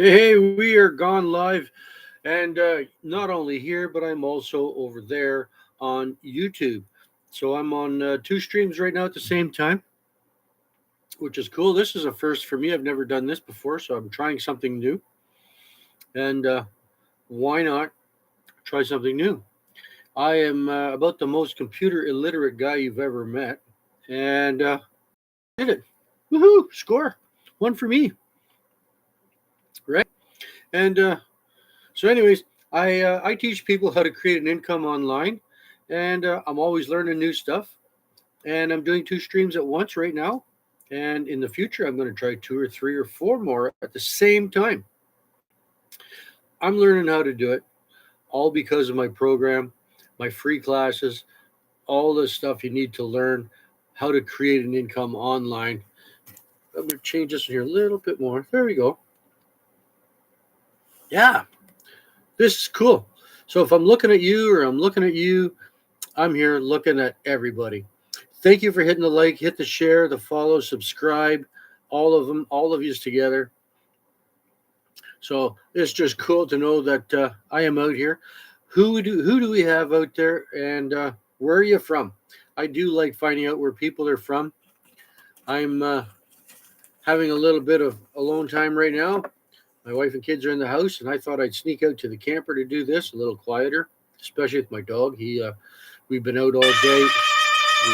Hey, we are gone live, and not only here, but I'm also over there on YouTube. So I'm on two streams right now at the same time, which is cool. This is a first for me. I've never done this before, so I'm trying something new. And why not try something new? I am about the most computer illiterate guy you've ever met, and did it. Woohoo! Score one for me, right? And anyways, I teach people how to create an income online, and I'm always learning new stuff. And I'm doing two streams at once right now. And in the future, I'm going to try two or three or four more at the same time. I'm learning how to do it all because of my program, my free classes, all the stuff you need to learn how to create an income online. I'm going to change this here a little bit more. There we go. Yeah, this is cool. So if I'm looking at you or I'm looking at you, I'm here looking at everybody. Thank you for hitting the like, hit the share, the follow, subscribe, all of them, all of yous together. So it's just cool to know that I am out here. Who do we have out there, and where are you from? I do like finding out where people are from. I'm having a little bit of alone time right now. My wife and kids are in the house, and I thought I'd sneak out to the camper to do this a little quieter, especially with my dog. We've been out all day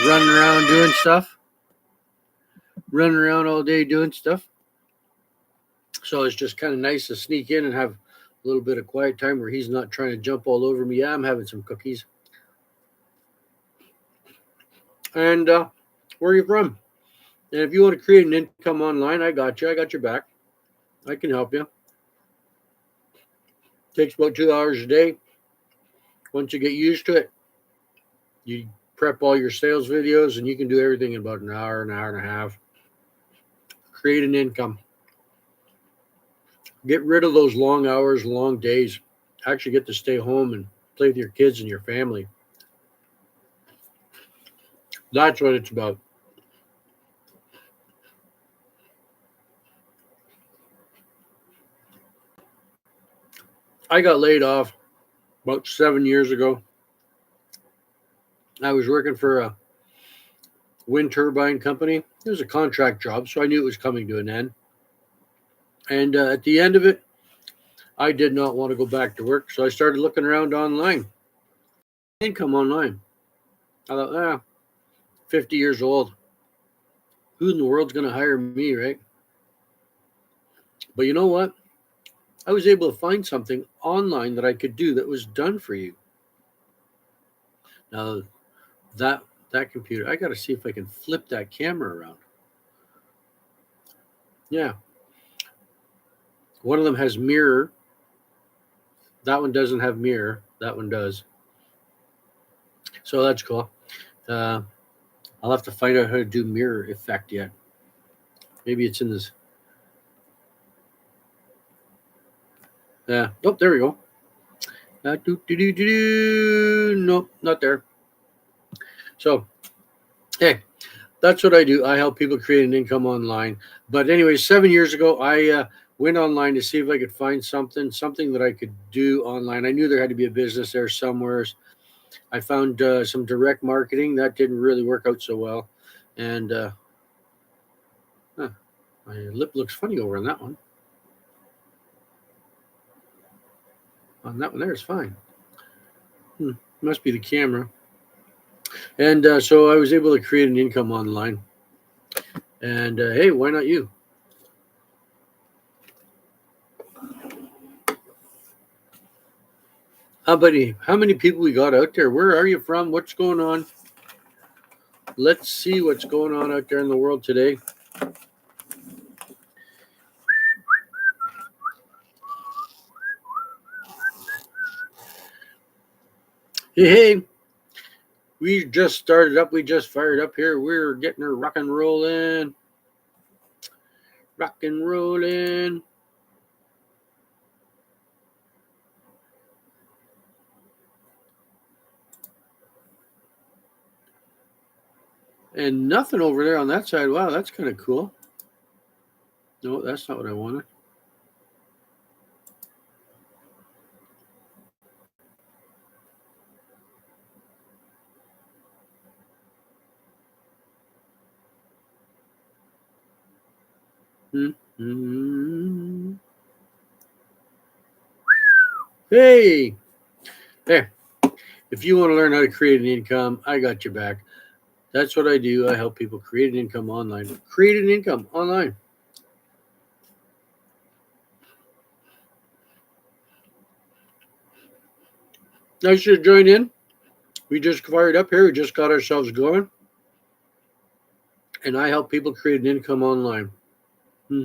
running around doing stuff, running around all day doing stuff. So it's just kind of nice to sneak in and have a little bit of quiet time where he's not trying to jump all over me. Yeah, I'm having some cookies. And where are you from? And if you want to create an income online, I got you. I got your back. I can help you. Takes about 2 hours a day. Once you get used to it, you prep all your sales videos and you can do everything in about an hour and a half. Create an income. Get rid of those long hours, long days. Actually get to stay home and play with your kids and your family. That's what it's about. I got laid off about 7 years ago. I was working for a wind turbine company. It was a contract job, so I knew it was coming to an end. And at the end of it, I did not want to go back to work, so I started looking around online. Income online. I thought, 50 years old. Who in the world's going to hire me, right? But you know what? I was able to find something online that I could do that was done for you. Now, that that computer, I got to see if I can flip that camera around. Yeah. One of them has mirror. That one doesn't have mirror. That one does. So that's cool. Uh, I'll have to find out how to do mirror effect yet. Maybe it's in this. Yeah. Oh, there we go. Nope, not there. So, hey, that's what I do. I help people create an income online. But anyway, 7 years ago, I went online to see if I could find something that I could do online. I knew there had to be a business there somewhere. I found some direct marketing that didn't really work out so well, and my lip looks funny over on that one. On that one there is fine. Must be the camera. And so I was able to create an income online. And hey, why not you? How many people we got out there? Where are you from? What's going on? Let's see what's going on out there in the world today. Hey, we just started up. We just fired up here. We're getting her rock and rolling. Rock and rolling. And nothing over there on that side. Wow, that's kind of cool. No, that's not what I wanted. Mm-hmm. Hey, hey, if you want to learn how to create an income, I got your back. That's what I do. I help people create an income online. Create an income online. Nice to join in. We just fired up here. We just got ourselves going. And I help people create an income online. Hmm.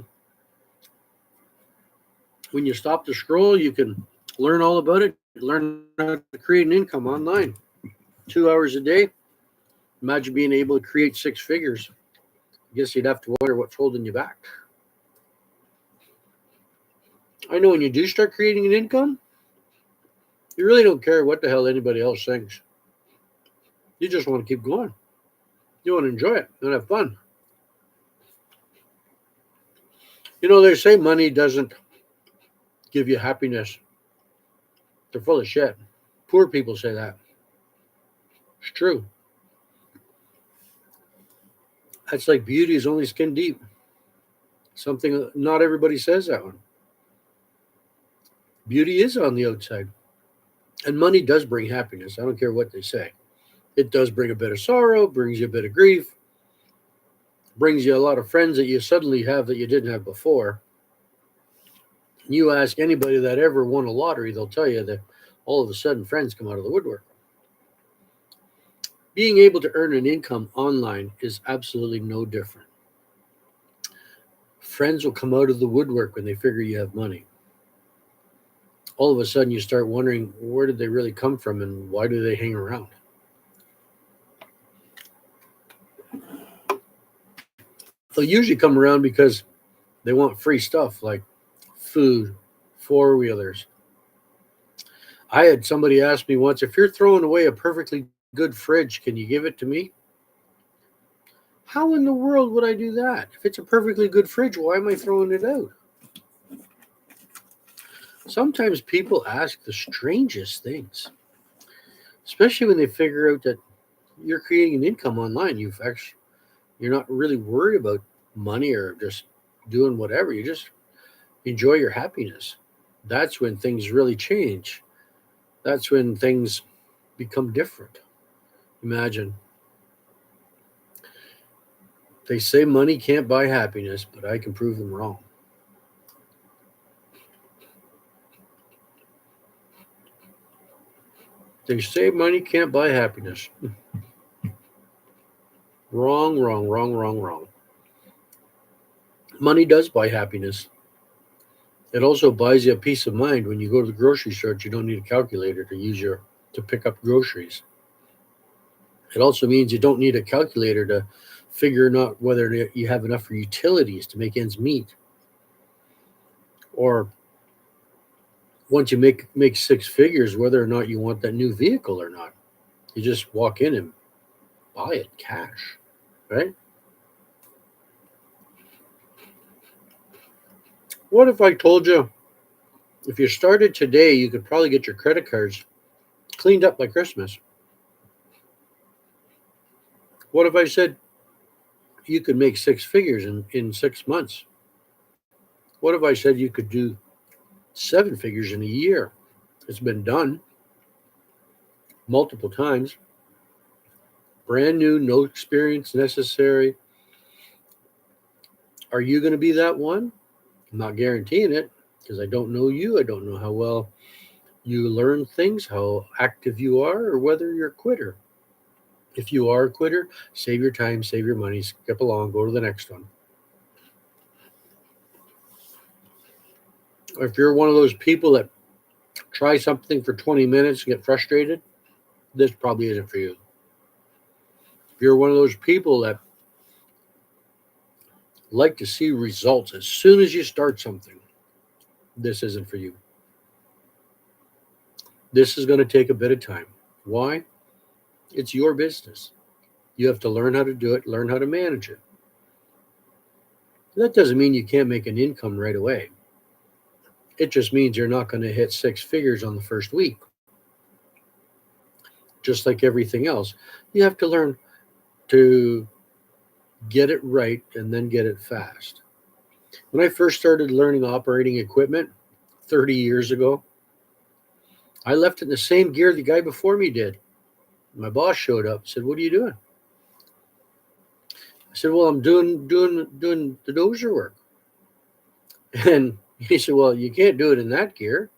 When you stop the scroll, you can learn all about it. Learn how to create an income online. 2 hours a day. Imagine being able to create six figures. I guess you'd have to wonder what's holding you back. I know when you do start creating an income, you really don't care what the hell anybody else thinks. You just want to keep going. You want to enjoy it and have fun. They say money doesn't give you happiness. They're full of shit. Poor people say that. It's true. That's like beauty is only skin deep. Something not everybody says that one. Beauty is on the outside. And money does bring happiness. I don't care what they say. It does bring a bit of sorrow, brings you a bit of grief, brings you a lot of friends that you suddenly have that you didn't have before. You ask anybody that ever won a lottery, they'll tell you that all of a sudden friends come out of the woodwork. Being able to earn an income online is absolutely no different. Friends will come out of the woodwork when they figure you have money. All of a sudden, you start wondering where did they really come from and why do they hang around? They'll usually come around because they want free stuff like food, four wheelers. I had somebody ask me once, if you're throwing away a perfectly good fridge, can you give it to me? How in the world would I do that? If it's a perfectly good fridge, why am I throwing it out? Sometimes people ask the strangest things, especially when they figure out that you're creating an income online. You're not really worried about money or just doing whatever. You just enjoy your happiness. That's when things really change. That's when things become different. Imagine they say money can't buy happiness, but I can prove them wrong. They say money can't buy happiness. Wrong, wrong, wrong, wrong, wrong. Money does buy happiness. It also buys you a peace of mind when you go to the grocery store. You don't need a calculator to pick up groceries. It also means you don't need a calculator to figure out whether you have enough for utilities to make ends meet, or once you make six figures, whether or not you want that new vehicle or not. You just walk in and buy it cash, right? What if I told you if you started today, you could probably get your credit cards cleaned up by Christmas? What if I said you could make six figures in 6 months? What if I said you could do seven figures in a year? It's been done multiple times. Brand new, no experience necessary. Are you going to be that one? I'm not guaranteeing it because I don't know you. I don't know how well you learn things, how active you are, or whether you're a quitter. If you are a quitter, save your time, save your money, skip along, go to the next one. If you're one of those people that try something for 20 minutes and get frustrated, this probably isn't for you. If you're one of those people that like to see results as soon as you start something, this isn't for you. This is going to take a bit of time. Why? It's your business. You have to learn how to do it, learn how to manage it. That doesn't mean you can't make an income right away. It just means you're not going to hit six figures on the first week. Just like everything else, you have to learn to get it right and then get it fast. When I first started learning operating equipment 30 years ago, I left it in the same gear the guy before me did. My boss showed up, said, "What are you doing?" I said, "Well, I'm doing the dozer work." And he said, "Well, you can't do it in that gear."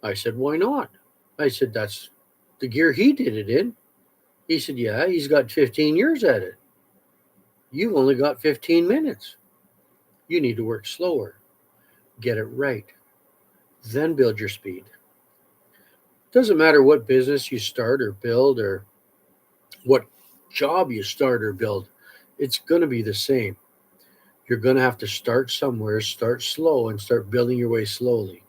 I said, "Why not?" I said, "That's the gear he did it in." He said, "Yeah, he's got 15 years at it. You've only got 15 minutes. You need to work slower, get it right, then build your speed." Doesn't matter what business you start or build or what job you start or build, it's going to be the same. You're going to have to start somewhere, start slow, and start building your way slowly.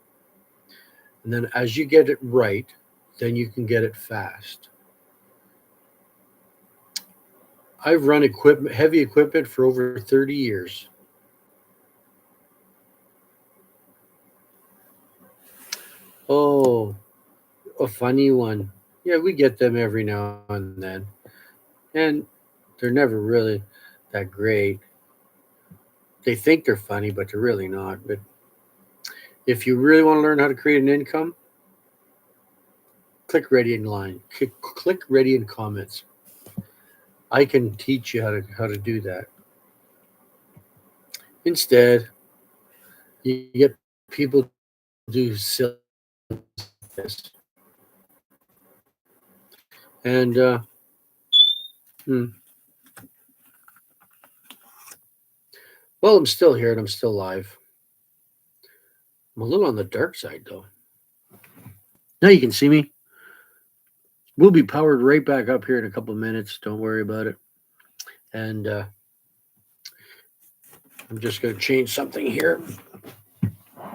And then as you get it right, then you can get it fast. I've run equipment, heavy equipment for over 30 years. Oh, a funny one. Yeah, we get them every now and then. And they're never really that great. They think they're funny, but they're really not. But if you really want to learn how to create an income, click ready in line. Click ready in comments. I can teach you how to do that. Instead, you get people do silly stuff like this. And hmm, well, I'm still here and I'm still live. I'm a little on the dark side though. Now you can see me. We'll be powered right back up here in a couple of minutes. Don't worry about it. And I'm just going to change something here.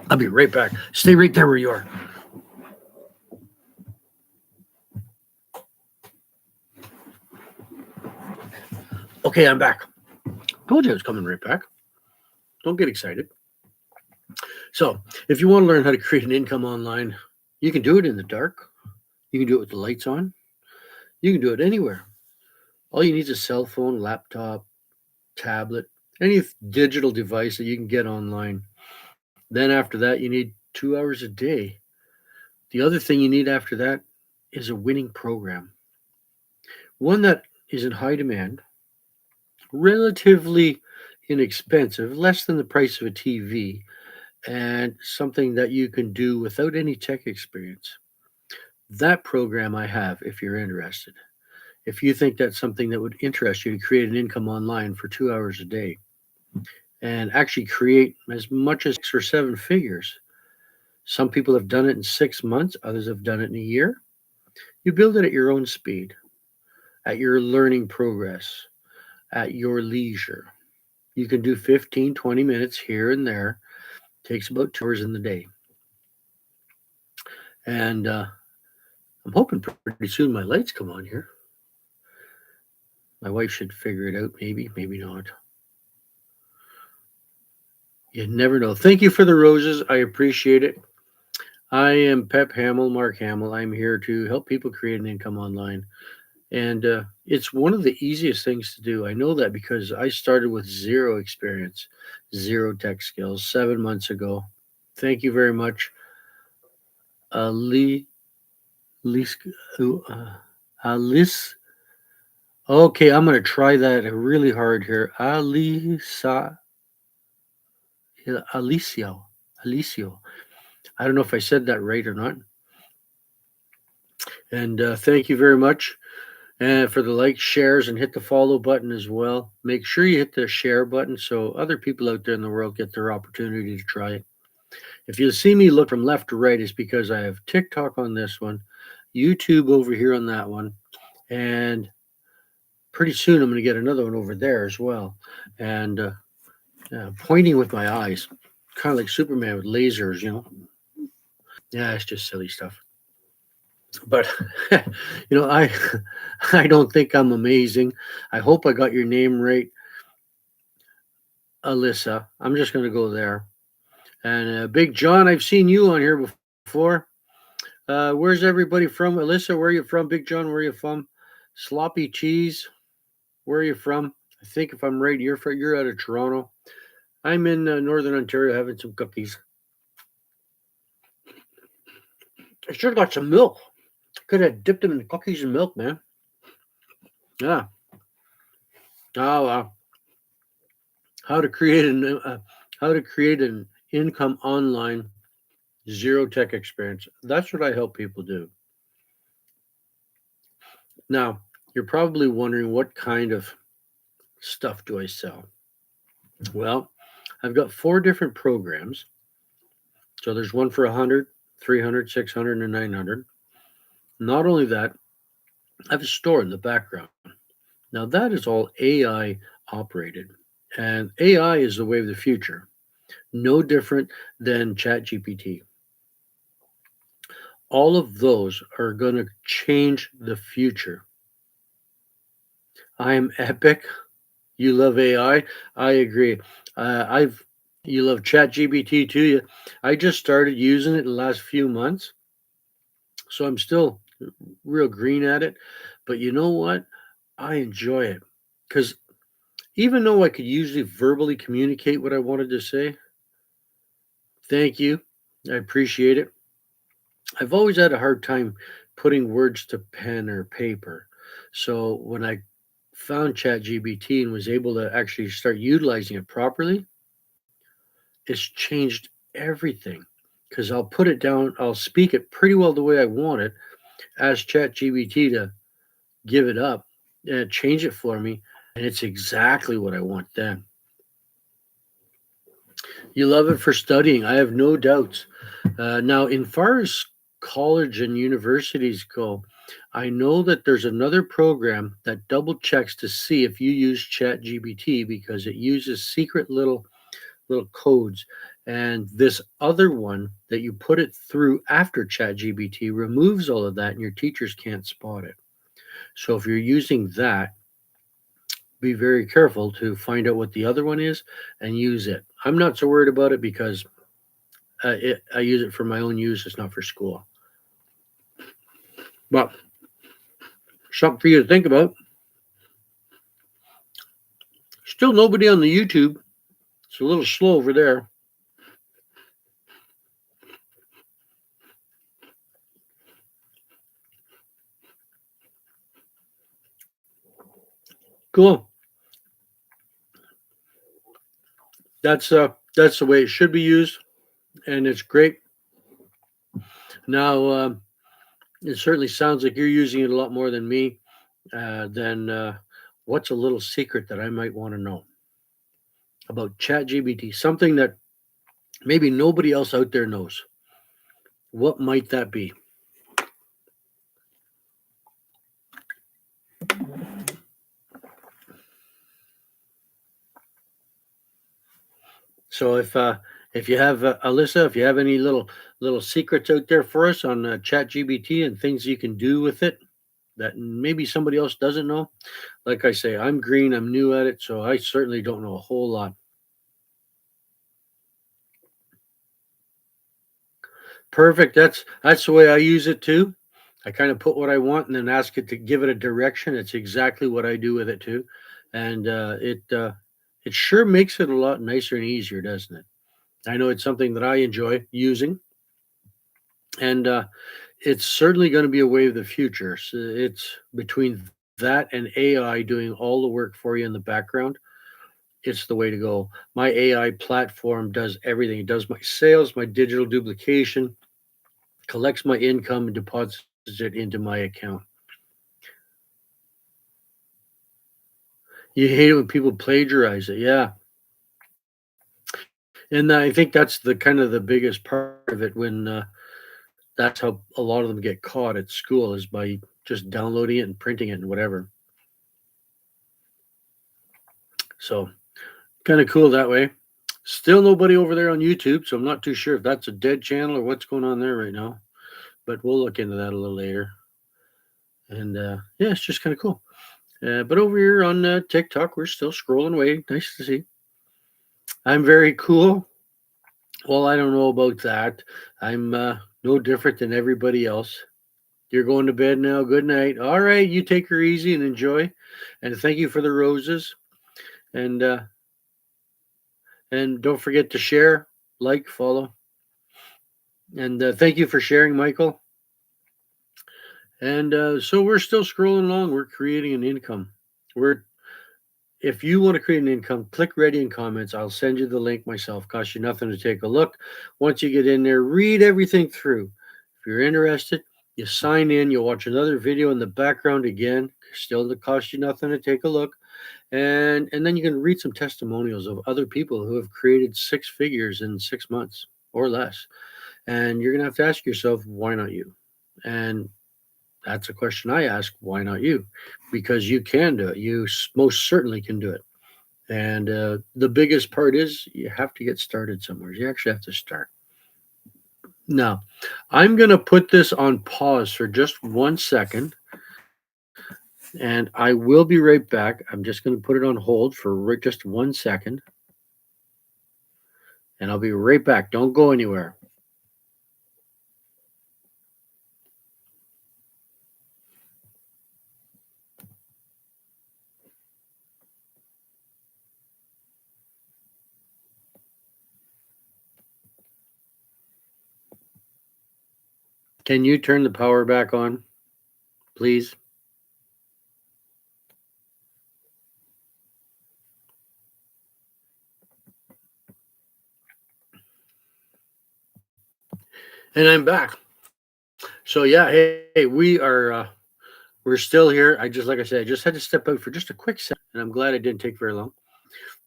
I'll be right back. Stay right there where you are. Okay, I'm back. Told you I was coming right back. Don't get excited. So, if you want to learn how to create an income online, you can do it in the dark. You can do it with the lights on. You can do it anywhere. All you need is a cell phone, laptop, tablet, any digital device that you can get online. Then after that, you need 2 hours a day. The other thing you need after that is a winning program, one that is in high demand, relatively inexpensive, less than the price of a TV, and something that you can do without any tech experience. That program I have if you're interested. If you think that's something that would interest you to create an income online for 2 hours a day and actually create as much as 6 or 7 figures. Some people have done it in 6 months, others have done it in a year. You build it at your own speed, at your learning progress, at your leisure. You can do 15, 20 minutes here and there. It takes about 2 hours in the day. And I'm hoping pretty soon my lights come on here. My wife should figure it out, maybe, maybe not. You never know. Thank you for the roses. I appreciate it. I am Pep Hamill, Mark Hamill. I'm here to help people create an income online. And it's one of the easiest things to do. I know that because I started with zero experience, zero tech skills 7 months ago. Thank you very much. Ali, Lis, Alice. Okay, I'm going to try that really hard here. Alicio. Alicio. I don't know if I said that right or not. And thank you very much. And for the like, shares, and hit the follow button as well. Make sure you hit the share button so other people out there in the world get their opportunity to try it. If you see me look from left to right, it's because I have TikTok on this one, YouTube over here on that one, and pretty soon I'm going to get another one over there as well. And pointing with my eyes, kind of like Superman with lasers, you know. Yeah, it's just silly stuff. But I I don't think I'm amazing. I hope I got your name right, Alyssa. I'm just going to go there. And Big John, I've seen you on here before. Where's everybody from? Alyssa, where are you from? Big John, where are you from? Sloppy Cheese, where are you from? I think if I'm right, you're out of Toronto. I'm in Northern Ontario having some cookies. I should have got some milk. Could have dipped them in the cookies and milk, man. Yeah. Oh, wow. How to create an income online zero tech experience. That's what I help people do. Now, you're probably wondering what kind of stuff do I sell? Well, I've got four different programs. So there's one for 100, 300, 600, and 900. Not only that, I have a store in the background. Now, that is all AI operated. And AI is the way of the future, no different than ChatGPT. All of those are going to change the future. I am epic. You love AI. I agree. I've You love ChatGPT too. I just started using it in the last few months, so I'm still real green at it. But you know what? I enjoy it because even though I could usually verbally communicate what I wanted to say, thank you. I appreciate it. I've always had a hard time putting words to pen or paper. So when I found ChatGPT and was able to actually start utilizing it properly, it's changed everything. Because I'll put it down, I'll speak it pretty well the way I want it, ask ChatGPT to give it up and change it for me, and it's exactly what I want then. You love it for studying. I have no doubts. Now, in far as college and universities go, I know that there's another program that double checks to see if you use ChatGPT because it uses secret little codes. And this other one that you put it through after ChatGPT removes all of that, and your teachers can't spot it. So if you're using that, be very careful to find out what the other one is and use it. I'm not so worried about it because I use it for my own use. It's not for school. But something for you to think about. Still nobody on the YouTube. It's a little slow over there. Cool. That's the way it should be used, and it's great. Now, it certainly sounds like you're using it a lot more than me. Then what's a little secret that I might want to know about ChatGPT? Something that maybe nobody else out there knows. What might that be? So if you have Alyssa, if you have any little secrets out there for us on ChatGPT and things you can do with it that maybe somebody else doesn't know, like I say, I'm green, I'm new at it, so I certainly don't know a whole lot. Perfect. That's the way I use it too. I kind of put what I want and then ask it to give it a direction. It's exactly what I do with it too, and it sure makes it a lot nicer and easier, doesn't it? I know it's something that I enjoy using, and it's certainly going to be a way of the future. So it's between that and AI doing all the work for you in the background. It's the way to go. My AI platform does everything. It does my sales, my digital duplication, collects my income, and deposits it into my account. You hate it when people plagiarize it, yeah. And I think that's the kind of the biggest part of it when that's how a lot of them get caught at school is by just downloading it and printing it and whatever. So kind of cool that way. Still nobody over there on YouTube, so I'm not too sure if that's a dead channel or what's going on there right now. But we'll look into that a little later. And yeah, it's just kind of cool. But over here on TikTok, we're still scrolling away. Nice to see. I'm very cool. Well, I don't know about that. I'm no different than everybody else. You're going to bed now. Good night. All right, you take her easy and enjoy. And thank you for the roses. And And don't forget to share, like, follow. And thank you for sharing, Michael. And so we're still scrolling along. We're creating an income. We're If you want to create an income, click ready in comments. I'll send you the link myself. Cost you nothing to take a look. Once you get in there, read everything through. If you're interested, you sign in. You'll watch another video in the background again. Still, it costs you nothing to take a look. And then you can read some testimonials of other people who have created six figures in 6 months or less. And you're gonna have to ask yourself, why not you? And that's a question I ask. Why not you? Because you can do it. You most certainly can do it. And the biggest part is you have to get started somewhere. You actually have to start. Now, I'm going to put this on pause for just 1 second, and I will be right back. I'm just going to put it on hold for just 1 second, and I'll be right back. Don't go anywhere. Can you turn the power back on, please? And I'm back. So yeah, hey, we're still here. Like I said, I just had to step out for just a quick second, and I'm glad it didn't take very long.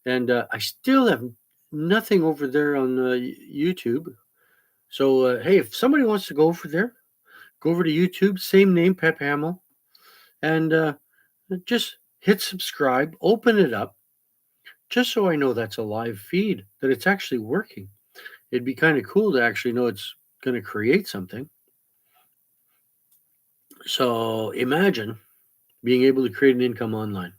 And I still have nothing over there on YouTube. So hey, if somebody wants to go over there, go over to YouTube, same name, Pep Hamill, and just hit subscribe, open it up, just so I know that's a live feed, that it's actually working. It'd be kind of cool to actually know it's going to create something. So imagine being able to create an income online.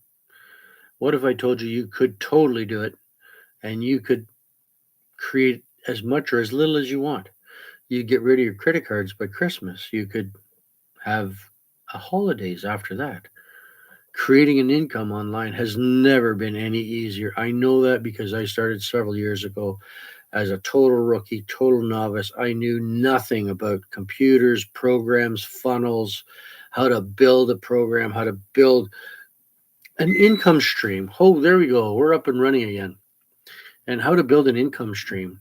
What if I told you you could totally do it, and you could create as much or as little as you want? You get rid of your credit cards by Christmas. You could have holidays after that. Creating an income online has never been any easier. I know that because I started several years ago as a total rookie, total novice. I knew nothing about computers, programs, funnels, how to build a program, how to build an income stream. Oh, there we go. We're up and running again. And how to build an income stream.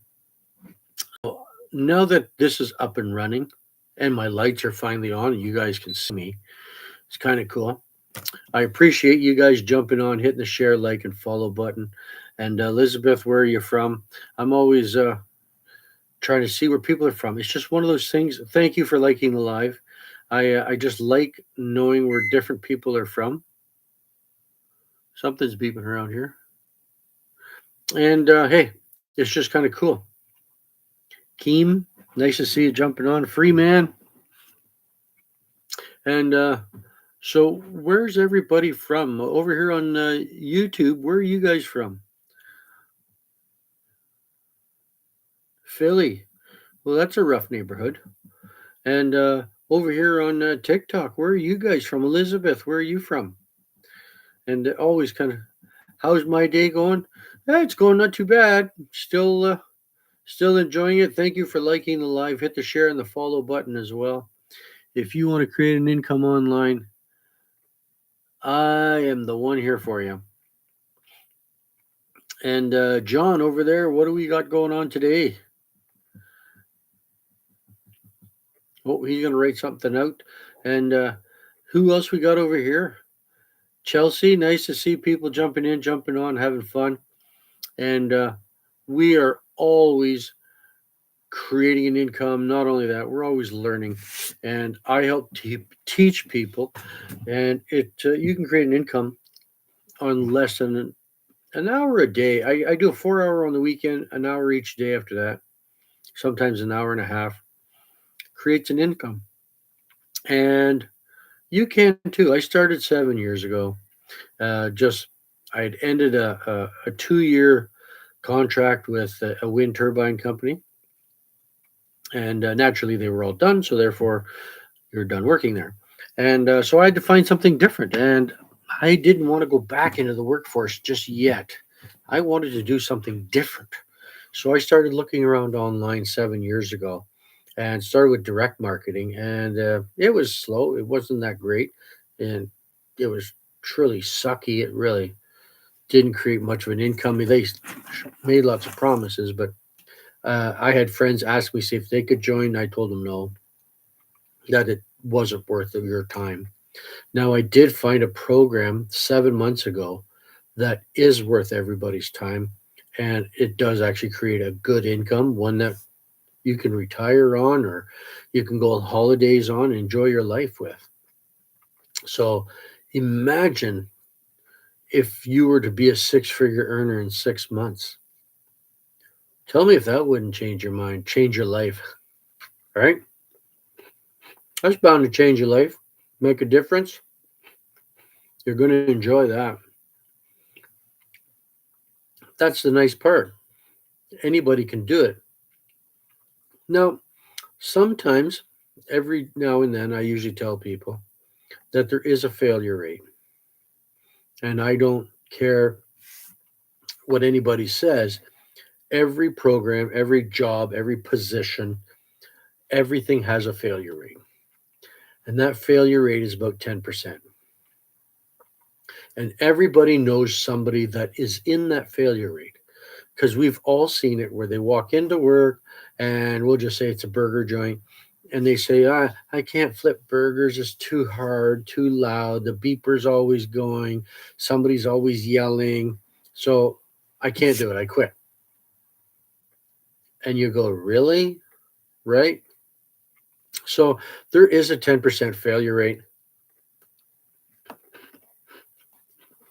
Now that this is up and running and my lights are finally on and you guys can see me, it's kind of cool. I appreciate you guys jumping on, hitting the share, like, and follow button. And Elizabeth, where are you from? I'm always trying to see where people are from. It's just one of those things. Thank you for liking the live. I just like knowing where different people are from. Something's beeping around here. And hey, it's just kind of cool. Keem, nice to see you jumping on. Free man. And so where's everybody from? Over here on YouTube, where are you guys from? Philly. Well, that's a rough neighborhood. And over here on TikTok, where are you guys from? Elizabeth, where are you from? And always kind of, how's my day going? It's going not too bad. Still enjoying it. Thank you for liking the live. Hit the share and the follow button as well. If you want to create an income online, I am the one here for you. And John over there, what do we got going on today? Oh, he's going to write something out. And who else we got over here? Chelsea, nice to see people jumping in, jumping on, having fun. And we are always creating an income. Not only that, we're always learning. And I help teach people. And you can create an income on less than an hour a day. I do a 4 hour on the weekend, an hour each day after that, sometimes an hour and a half. Creates an income. And you can too. I started 7 years ago. I'd ended a 2 year contract with a wind turbine company. And naturally, they were all done. So therefore, you're done working there. And so I had to find something different. And I didn't want to go back into the workforce just yet. I wanted to do something different. So I started looking around online 7 years ago and started with direct marketing. And it was slow, it wasn't that great. And it was truly sucky. It really didn't create much of an income. They made lots of promises, but I had friends ask me see if they could join. I told them no, that it wasn't worth of your time. Now I did find a program 7 months ago that is worth everybody's time, and it does actually create a good income, one that you can retire on or you can go on holidays on and enjoy your life with. So imagine if you were to be a six-figure earner in 6 months. Tell me if that wouldn't change your mind, change your life, right? That's bound to change your life, make a difference. You're going to enjoy that. That's the nice part. Anybody can do it. Now, sometimes, every now and then, I usually tell people that there is a failure rate. And I don't care what anybody says. Every program, every job, every position, everything has a failure rate. And that failure rate is about 10%. And everybody knows somebody that is in that failure rate because we've all seen it where they walk into work and we'll just say it's a burger joint. And they say, I can't flip burgers. It's too hard, too loud. The beeper's always going. Somebody's always yelling. So I can't do it. I quit. And you go, really? Right? So there is a 10% failure rate.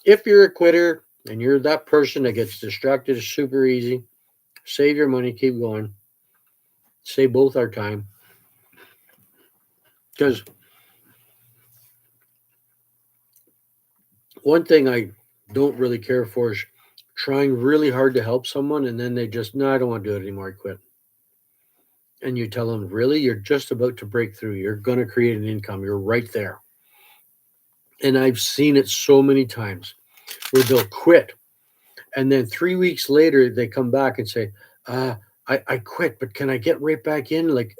If you're a quitter and you're that person that gets distracted, it's super easy. Save your money, keep going. Save both our time. Because one thing I don't really care for is trying really hard to help someone and then they just, no, I don't want to do it anymore. I quit. And you tell them, really? You're just about to break through. You're going to create an income. You're right there. And I've seen it so many times where they'll quit. And then 3 weeks later, they come back and say, I quit, but can I get right back in? Like,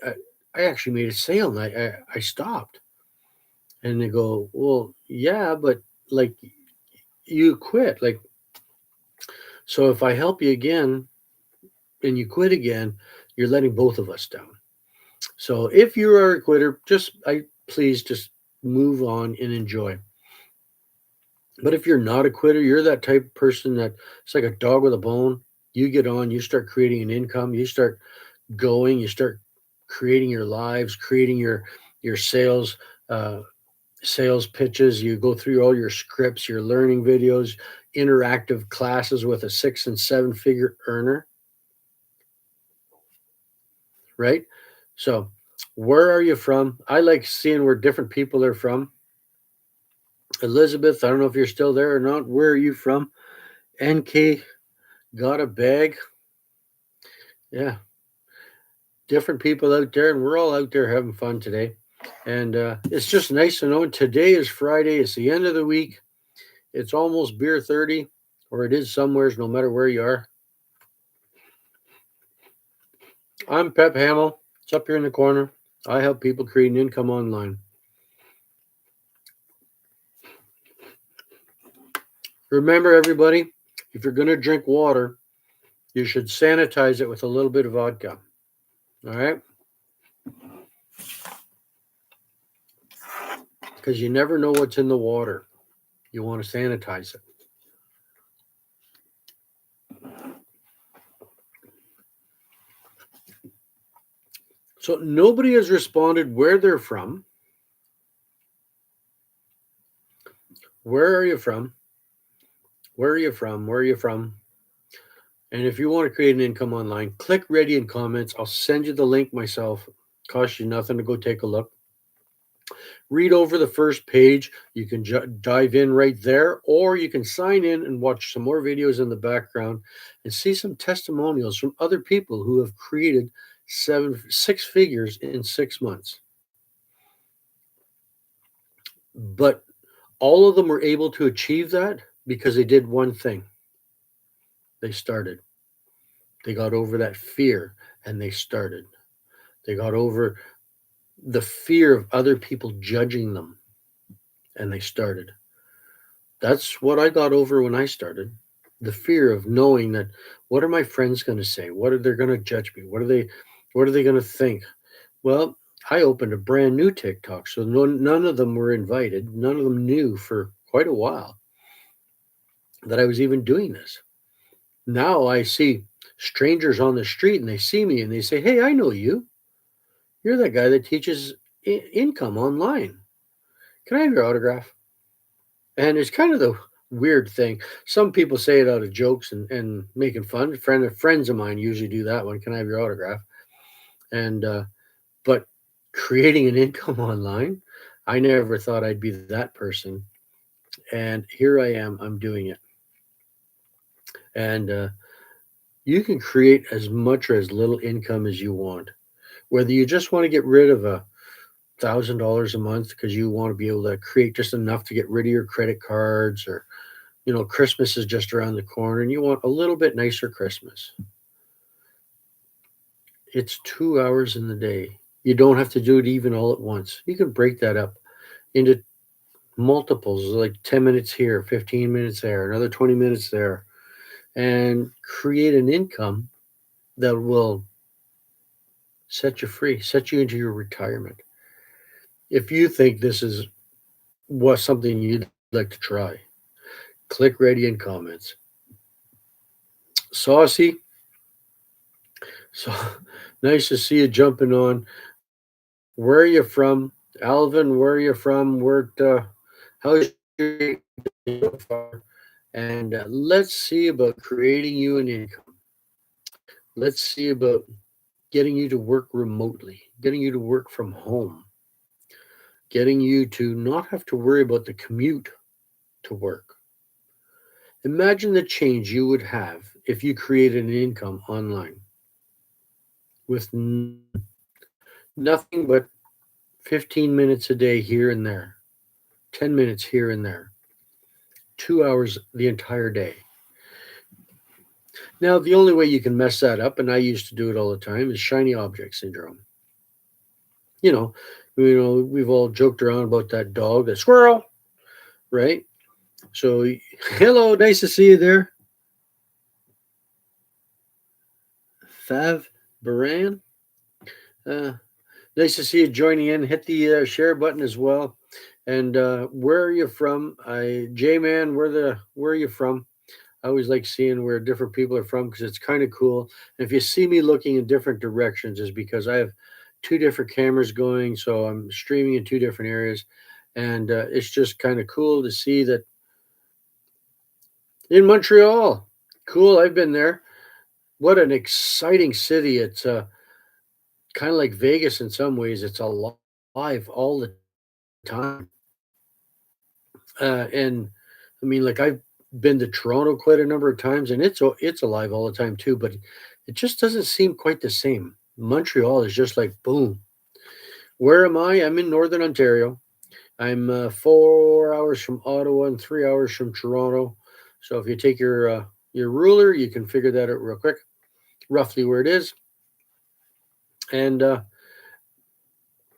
I actually made a sale and I stopped. And they go, well, yeah, but like you quit. Like, so if I help you again and you quit again, you're letting both of us down. So if you are a quitter, please just move on and enjoy. But if you're not a quitter, you're that type of person that it's like a dog with a bone. You get on, you start creating an income, you start going, you start creating your lives, creating your uh, sales pitches. You go through all your scripts, your learning videos, interactive classes with a 6 and 7 figure earner, right? So, where are you from? I like seeing where different people are from. Elizabeth, I don't know if you're still there or not. Where are you from? NK got a bag. Yeah, different people out there, and we're all out there having fun today. And it's just nice to know today is Friday. It's the end of the week. It's almost beer 30, or it is somewheres, no matter where you are. I'm Pep Hamill. It's up here in the corner. I help people create an income online. Remember, everybody, if you're going to drink water, you should sanitize it with a little bit of vodka. All right? Because you never know what's in the water. You want to sanitize it. So nobody has responded where they're from. Where are you from? Where are you from? Where are you from? And if you want to create an income online, click ready in comments. I'll send you the link myself. Costs you nothing to go take a look. Read over the first page. You can dive in right there, or you can sign in and watch some more videos in the background and see some testimonials from other people who have created 6 figures in 6 months. But all of them were able to achieve that because they did one thing. They started. They got over that fear and they started. They got over the fear of other people judging them and they started. That's what I got over when I started. The fear of knowing that what are my friends going to say? What are they going to judge me? What are they going to think? Well, I opened a brand new TikTok, so none of them were invited. None of them knew for quite a while that I was even doing this. Now I see strangers on the street and they see me and they say, "Hey, I know you. You're that guy that teaches income online. Can I have your autograph?" And it's kind of the weird thing. Some people say it out of jokes and making fun. Friends of mine usually do that one. Can I have your autograph? And but creating an income online, I never thought I'd be that person. And here I am. I'm doing it. And you can create as much or as little income as you want. Whether you just want to get rid of $1,000 a month because you want to be able to create just enough to get rid of your credit cards, or Christmas is just around the corner and you want a little bit nicer Christmas. It's 2 hours in the day. You don't have to do it even all at once. You can break that up into multiples, like 10 minutes here, 15 minutes there, another 20 minutes there, and create an income that will set you free, set you into your retirement. If you think this is something you'd like to try, click ready in comments. Saucy, so nice to see you jumping on. Where are you from? Alvin, where are you from? How's your day so far? And let's see about creating you an income. Let's see about getting you to work remotely, getting you to work from home, getting you to not have to worry about the commute to work. Imagine the change you would have if you created an income online with nothing but 15 minutes a day here and there, 10 minutes here and there, 2 hours the entire day. Now, the only way you can mess that up, and I used to do it all the time, is shiny object syndrome. You know, we've all joked around about that dog, that squirrel, right? So, hello, nice to see you there, Fav Baran. Uh, Nice to see you joining in. Hit the share button as well. And where are you from? J Man, where are you from? I always like seeing where different people are from because it's kind of cool. And if you see me looking in different directions, is because I have two different cameras going, so I'm streaming in two different areas, and it's just kind of cool to see that in Montreal. Cool, I've been there. What an exciting city! It's kind of like Vegas in some ways. It's alive all the time. And I mean, like I've been to Toronto quite a number of times, and it's alive all the time too. But it just doesn't seem quite the same. Montreal is just like boom. Where am I? I'm in Northern Ontario. I'm 4 hours from Ottawa and 3 hours from Toronto. So if you take your ruler, you can figure that out real quick, roughly where it is. And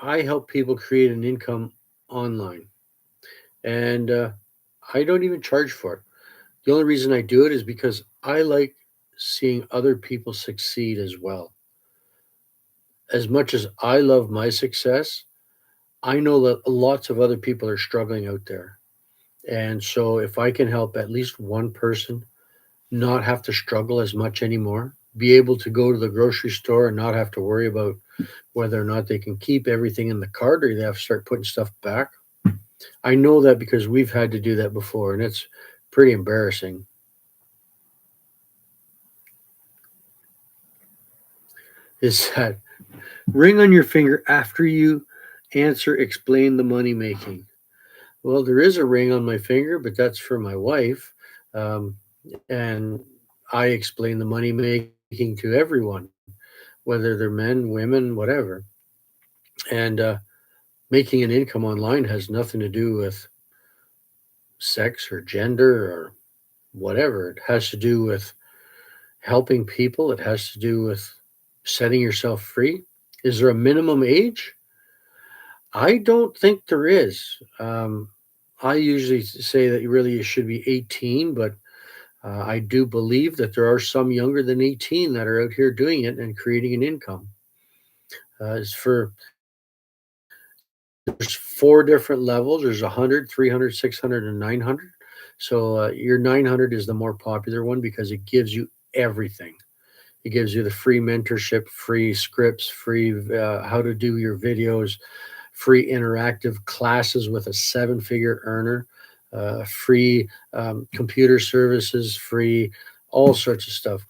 I help people create an income online, and I don't even charge for it. The only reason I do it is because I like seeing other people succeed as well. As much as I love my success, I know that lots of other people are struggling out there. And so if I can help at least one person not have to struggle as much anymore, be able to go to the grocery store and not have to worry about whether or not they can keep everything in the cart or they have to start putting stuff back. I know that because we've had to do that before, and it's pretty embarrassing. Is that ring on your finger after you answer, explain the money making? Well, there is a ring on my finger, but that's for my wife. Um, and I explain the money making to everyone, whether they're men, women, whatever. And making an income online has nothing to do with sex or gender or whatever. It has to do with helping people. It has to do with setting yourself free. Is there a minimum age? I don't think there is. I usually say that really you should be 18, but I do believe that there are some younger than 18 that are out here doing it and creating an income. As for There's four different levels. There's 100, 300, 600, and 900. So your 900 is the more popular one because it gives you everything. It gives you the free mentorship, free scripts, free how to do your videos, free interactive classes with a seven-figure earner, free computer services, free all sorts of stuff.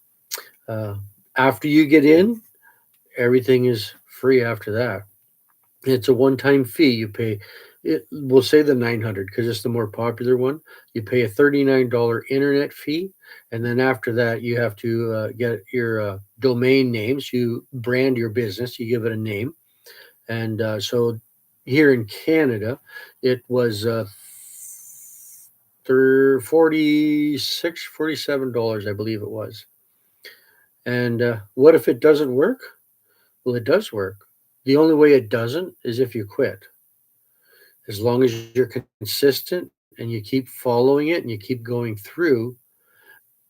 Uh, After you get in, everything is free after that. It's a one-time fee. You pay it. We'll say the 900 because it's the more popular one. You pay a $39 internet fee, and then after that, you have to get your domain names. You brand your business. You give it a name, and so here in Canada, it was 46, $47, I believe it was. And what if it doesn't work? Well, it does work. The only way it doesn't is if you quit. As long as you're consistent and you keep following it and you keep going through,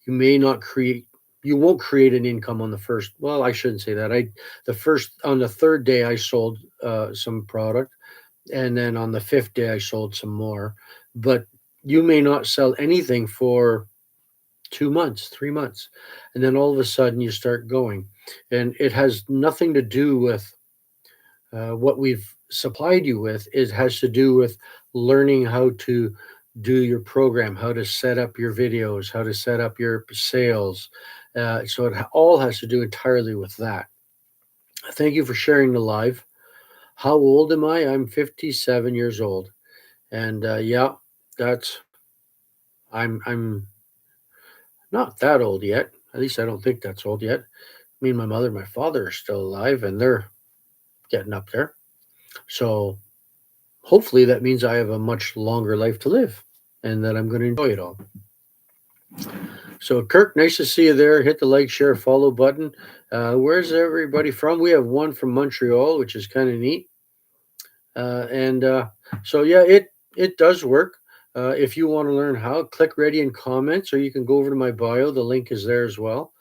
you may not create you won't create an income on the first. Well, I shouldn't say that. I the first On the third day I sold some product, and then on the fifth day I sold some more. But you may not sell anything for 2 months, 3 months, and then all of a sudden you start going. And it has nothing to do with what we've supplied you with. It has to do with learning how to do your program, how to set up your videos, how to set up your sales. So it all has to do entirely with that. Thank you for sharing the live. How old am I? I'm 57 years old, and yeah, that's I'm not that old yet. At least I don't think that's old yet. Me and my mother, and my father are still alive, and they're getting up there. So hopefully that means I have a much longer life to live and that I'm going to enjoy it all. So, Kirk, nice to see you there. Hit the like, share, follow button. Where's everybody from? We have one from Montreal, which is kind of neat. And so, yeah, it does work. If you want to learn how, click ready in comments, or you can go over to my bio. The link is there as well.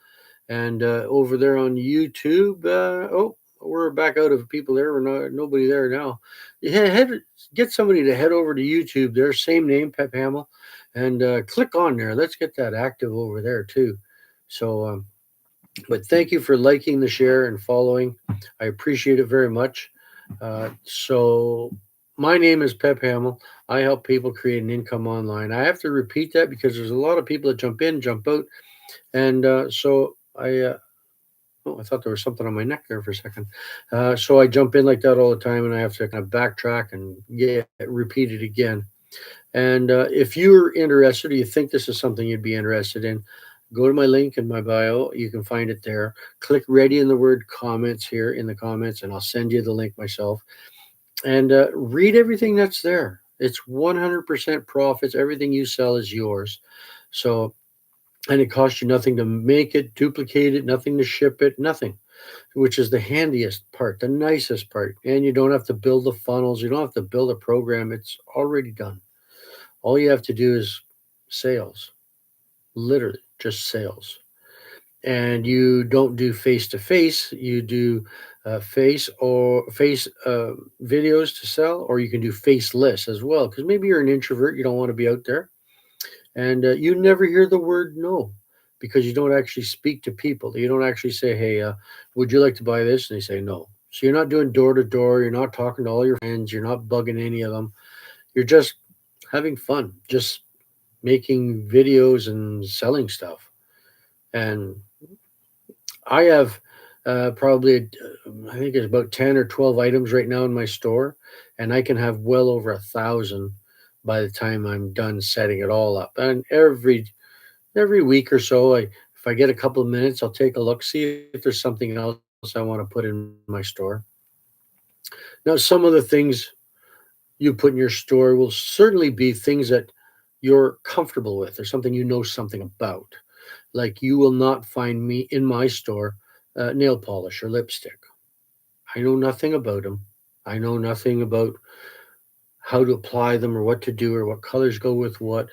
And over there on YouTube, oh, we're back out of people there. We're not nobody there now. Yeah, get somebody to head over to YouTube. There, same name, Pep Hamill, and click on there. Let's get that active over there too. So, but thank you for liking the share and following. I appreciate it very much. So, my name is Pep Hamill. I help people create an income online. I have to repeat that because there's a lot of people that jump in, jump out, and so I. Oh, I thought there was something on my neck there for a second. So I jump in like that all the time, and I have to kind of backtrack and get repeat it again. And if you're interested, or you think this is something you'd be interested in, go to my link in my bio. You can find it there. Click ready in the word comments here in the comments, and I'll send you the link myself. And read everything that's there. It's 100% profits. Everything you sell is yours. So, and it costs you nothing to make it, duplicate it, nothing to ship it, nothing, which is the handiest part, the nicest part. And you don't have to build the funnels, you don't have to build a program. It's already done. All you have to do is sales, literally just sales. And you don't do face to face, you do face videos to sell, or you can do faceless as well. Because maybe you're an introvert, you don't want to be out there, and you never hear the word no because you don't actually speak to people. You don't actually say, "Hey, would you like to buy this?" And they say no. So you're not doing door to door. You're not talking to all your friends. You're not bugging any of them. You're just having fun, just making videos and selling stuff. And I have probably, I think it's about 10 or 12 items right now in my store, and I can have well over 1,000 by the time I'm done setting it all up. And every week or so, if I get a couple of minutes, I'll take a look, see if there's something else I want to put in my store. Now, some of the things you put in your store will certainly be things that you're comfortable with or something you know something about. Like you will not find me in my store nail polish or lipstick. I know nothing about them. I know nothing about how to apply them or what to do or what colors go with what.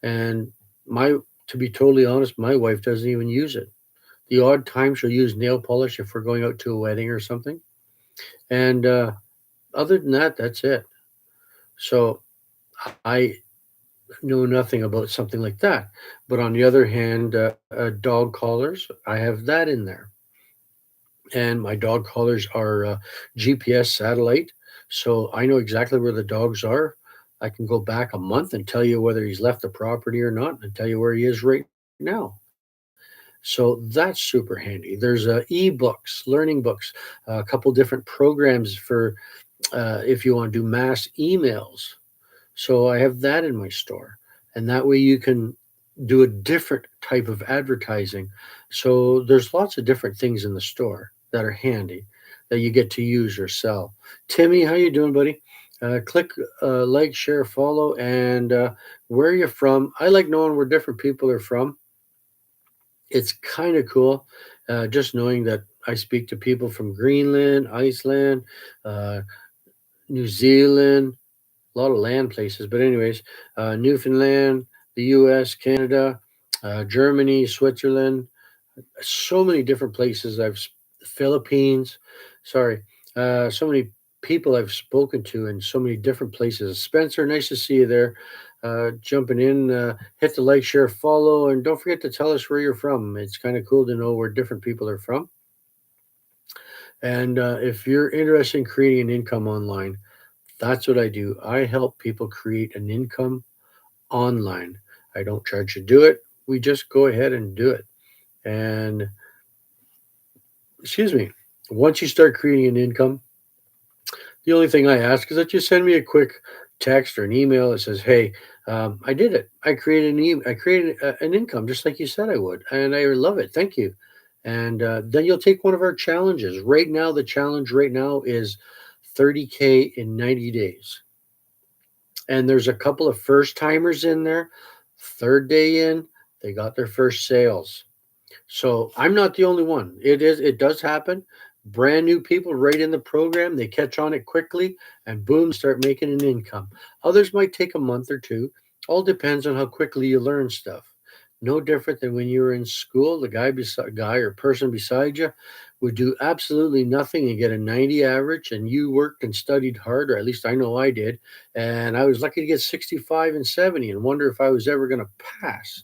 And my, to be totally honest, my wife doesn't even use it. The odd time she'll use nail polish if we're going out to a wedding or something. And other than that, that's it. So I know nothing about something like that. But on the other hand, dog collars, I have that in there. And my dog collars are GPS satellite. So I know exactly where the dogs are. I can go back a month and tell you whether he's left the property or not, and tell you where he is right now. So that's super handy. There's e-books, learning books, a couple different programs for if you want to do mass emails. So I have that in my store. And that way you can do a different type of advertising. So there's lots of different things in the store that are handy that you get to use or sell. Timmy, how you doing, buddy? Click like, share, follow, and where you're from. I like knowing where different people are from. It's kind of cool, just knowing that I speak to people from Greenland, Iceland, uh, New Zealand, a lot of land places. But anyways, Newfoundland, the U.S., Canada, Germany, Switzerland, so many different places. Philippines, sorry, so many people I've spoken to in so many different places. Spencer, nice to see you there. Jumping in, hit the like, share, follow, and don't forget to tell us where you're from. It's kind of cool to know where different people are from. And if you're interested in creating an income online, that's what I do. I help people create an income online. I don't charge you to do it. We just go ahead and do it. And excuse me, once you start creating an income, the only thing I ask is that you send me a quick text or an email that says, "Hey, I did it. I created an income just like you said I would, and I love it. Thank you." And then you'll take one of our challenges. Right now, the challenge right now is 30K in 90 days. And there's a couple of first timers in there. Third day in, they got their first sales. So I'm not the only one. It does happen. Brand new people right in the program, they catch on it quickly and boom, start making an income. Others might take a month or two. All depends on how quickly you learn stuff. No different than when you were in school. The guy or person beside you would do absolutely nothing and get a 90 average, and you worked and studied hard, or at least I know I did. And I was lucky to get 65 and 70 and wonder if I was ever going to pass.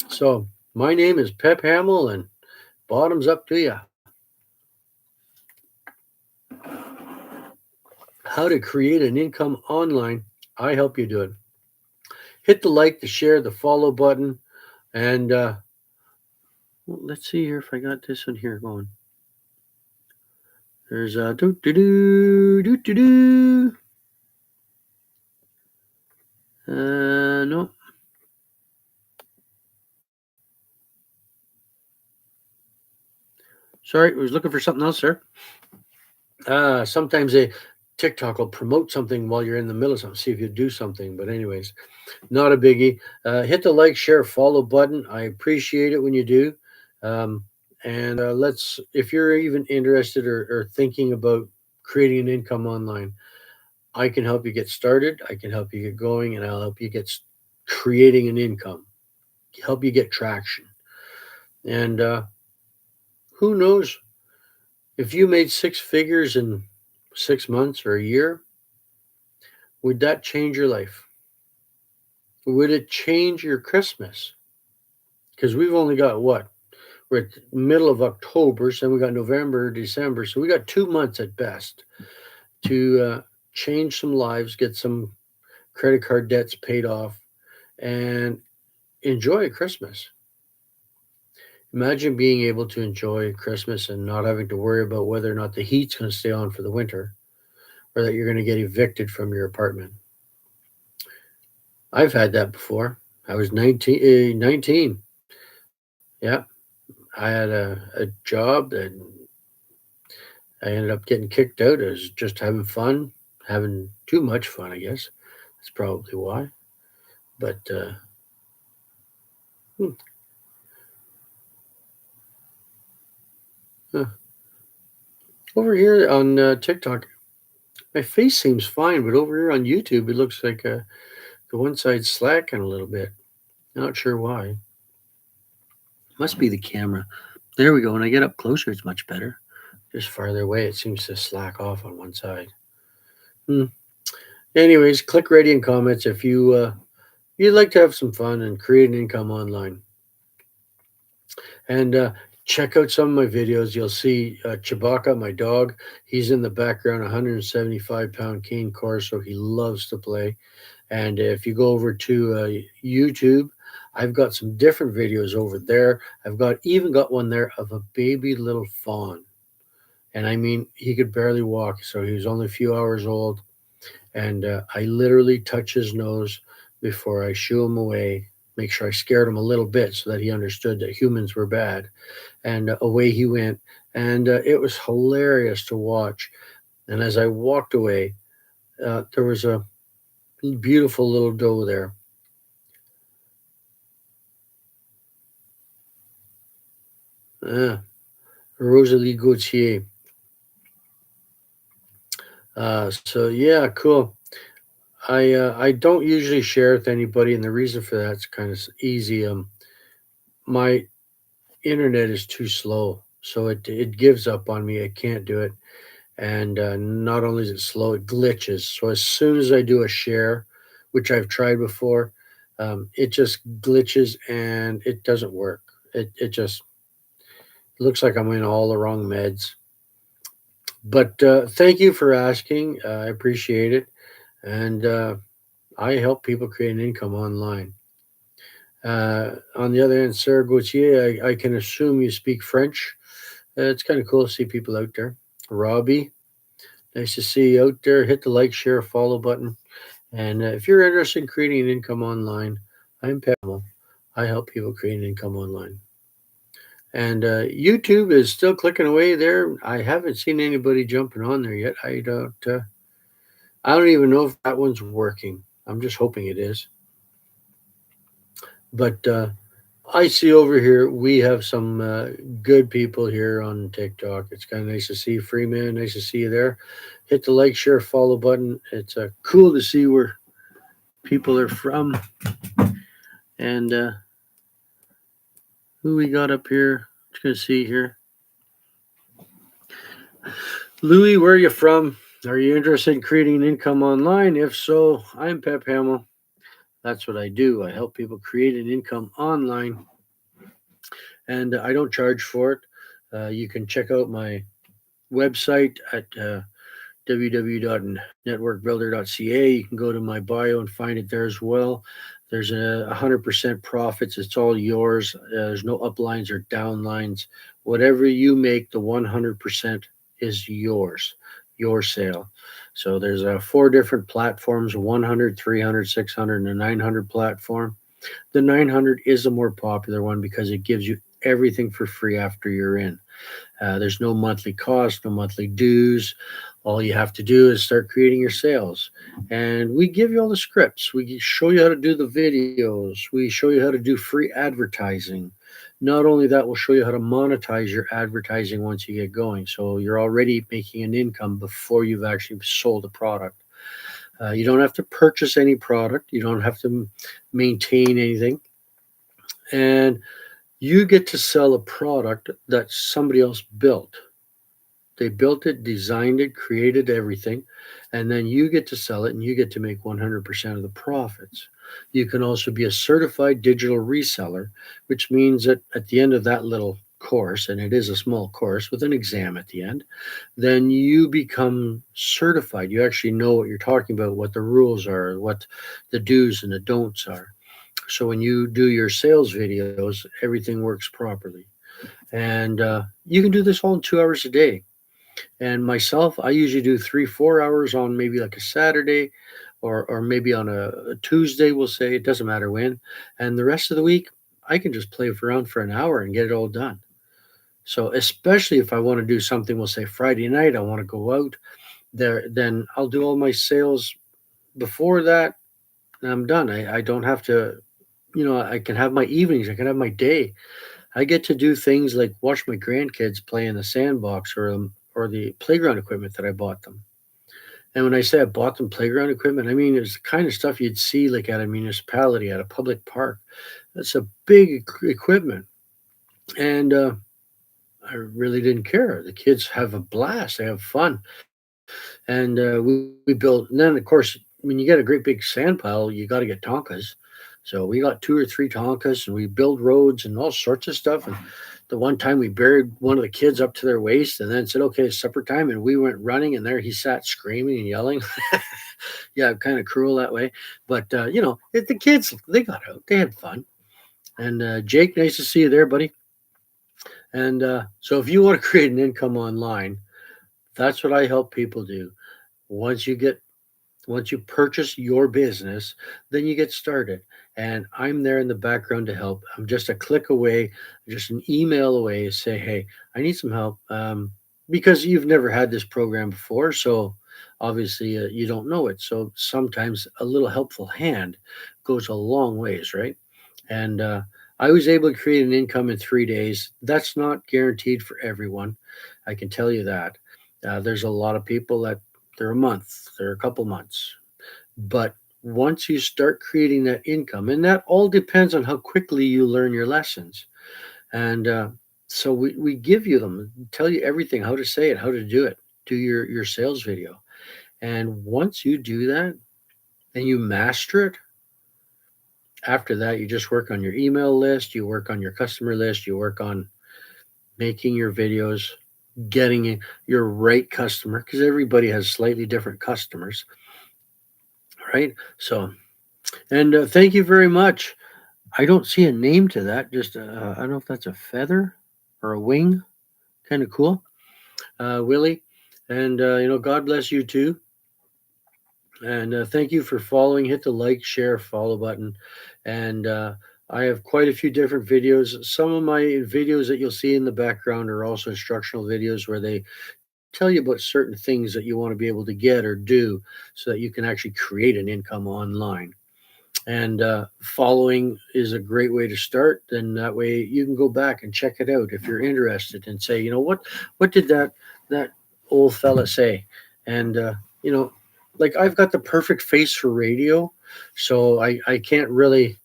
So my name is Pep Hamill, and bottoms up to you. How to create an income online. I help you do it. Hit the like, the share, the follow button, and well, let's see here if I got this one here going. There's a do do do do do do. No. Sorry, I was looking for something else, sir. Sometimes TikTok will promote something while you're in the middle of something, see if you do something. But anyways, not a biggie. Hit the like, share, follow button. I appreciate it when you do. Um, and let's, if you're even interested or thinking about creating an income online, I can help you get started. I can help you get going, and I'll help you get creating an income, help you get traction. And who knows if you made six figures in 6 months or a year, would that change your life? Would it change your Christmas? Because we've only got what? We're at the middle of October, so we got November, December. So we got 2 months at best to change some lives, get some credit card debts paid off, and enjoy Christmas. Imagine being able to enjoy Christmas and not having to worry about whether or not the heat's going to stay on for the winter or that you're going to get evicted from your apartment. I've had that before. I was 19. Yeah. I had a job and I ended up getting kicked out. I was just having fun, having too much fun, I guess. That's probably why. But Hmm. Huh. Over here on TikTok, my face seems fine, but over here on YouTube, it looks like the one side's slacking a little bit. Not sure why. Must be the camera. There we go. When I get up closer, it's much better. Just farther away, it seems to slack off on one side. Hmm. Anyways, click ready and comments if you'd like to have some fun and create an income online. And check out some of my videos. You'll see Chewbacca, my dog. He's in the background, 175-pound cane corso. He loves to play. And if you go over to YouTube, I've got some different videos over there. I've got even got one there of a baby little fawn. And I mean, he could barely walk. So he was only a few hours old. And I literally touch his nose before I shoo him away, make sure I scared him a little bit so that he understood that humans were bad. And away he went. And it was hilarious to watch. And as I walked away, there was a beautiful little doe there. Rosalie Gauthier. So yeah, cool. I don't usually share with anybody, and the reason for that's kind of easy. My internet is too slow, so it gives up on me. I can't do it, and not only is it slow, it glitches. So as soon as I do a share, which I've tried before, it just glitches and it doesn't work. It just looks like I'm in all the wrong meds. But thank you for asking. I appreciate it, and I help people create an income online. On the other hand, Sarah Gauthier, I can assume you speak French. It's kind of cool to see people out there. Robbie, nice to see you out there. Hit the like, share, follow button. And if you're interested in creating an income online, I'm Pamela. I help people create an income online. And YouTube is still clicking away there. I haven't seen anybody jumping on there yet. I don't. I don't even know if that one's working. I'm just hoping it is. But I see over here we have some good people here on TikTok. It's kind of nice to see you, Freeman. Nice to see you there. Hit the like, share, follow button. It's cool to see where people are from. And who we got up here? Just gonna see here. Louis, where are you from? Are you interested in creating an income online? If so, I'm Pep Hamill. That's what I do. I help people create an income online, and I don't charge for it. You can check out my website at www.networkbuilder.ca. You can go to my bio and find it there as well. There's 100% profits. It's all yours. There's no uplines or downlines. Whatever you make, the 100% is yours, your sale. So there's four different platforms: 100, 300, 600, and a 900 platform. The 900 is the more popular one because it gives you everything for free after you're in. There's no monthly cost, no monthly dues. All you have to do is start creating your sales. And we give you all the scripts. We show you how to do the videos. We show you how to do free advertising. Not only that, we'll show you how to monetize your advertising once you get going. So you're already making an income before you've actually sold a product. You don't have to purchase any product, you don't have to maintain anything. And you get to sell a product that somebody else built. They built it, designed it, created everything, and then you get to sell it and you get to make 100% of the profits. You can also be a certified digital reseller, which means that at the end of that little course, and it is a small course with an exam at the end, then you become certified. You actually know what you're talking about, what the rules are, what the do's and the don'ts are. So when you do your sales videos, everything works properly. And you can do this all in 2 hours a day. And myself, I usually do 3, 4 hours on maybe like a Saturday or maybe on a Tuesday, we'll say. It doesn't matter when. And the rest of the week, I can just play around for an hour and get it all done. So especially if I want to do something, we'll say Friday night, I want to go out there, then I'll do all my sales before that and I'm done. I don't have to I can have my evenings, I can have my day. I get to do things like watch my grandkids play in the sandbox or the playground equipment that I bought them. And when I say I bought them playground equipment, I mean it's the kind of stuff you'd see like at a municipality, at a public park. That's a big equipment, and I really didn't care. The kids have a blast; they have fun, and we built. And then, of course, when you get a great big sand pile, you got to get Tonkas. So we got two or three Tonkas, and we build roads and all sorts of stuff. And the one time we buried one of the kids up to their waist, and then said, "Okay, it's supper time," and we went running, and there he sat screaming and yelling. Yeah, kind of cruel that way, but the kids, they got out, they had fun. And Jake, nice to see you there, buddy. And so if you want to create an income online, that's what I help people do. Once you get once you purchase your business, then you get started. And I'm there in the background to help. I'm just a click away, just an email away. Say, hey, I need some help, because you've never had this program before. So obviously you don't know it. So sometimes a little helpful hand goes a long ways, right? And I was able to create an income in 3 days. That's not guaranteed for everyone. I can tell you that. There's a lot of people that they're a month, they're a couple months. But once you start creating that income, and that all depends on how quickly you learn your lessons. And so we give you them, tell you everything, how to say it, how to do it, do your sales video. And once you do that and you master it, after that, you just work on your email list, you work on your customer list, you work on making your videos, getting your right customer, because everybody has slightly different customers, right? So, and thank you very much. I don't see a name to that. Just I don't know if that's a feather or a wing. Kind of cool, Willie. And God bless you too. And thank you for following. Hit the like, share, follow button. And I have quite a few different videos. Some of my videos that you'll see in the background are also instructional videos where they tell you about certain things that you want to be able to get or do so that you can actually create an income online. And following is a great way to start. Then that way you can go back and check it out if you're interested and say, what did that old fella say? And you know, like I've got the perfect face for radio, so I can't really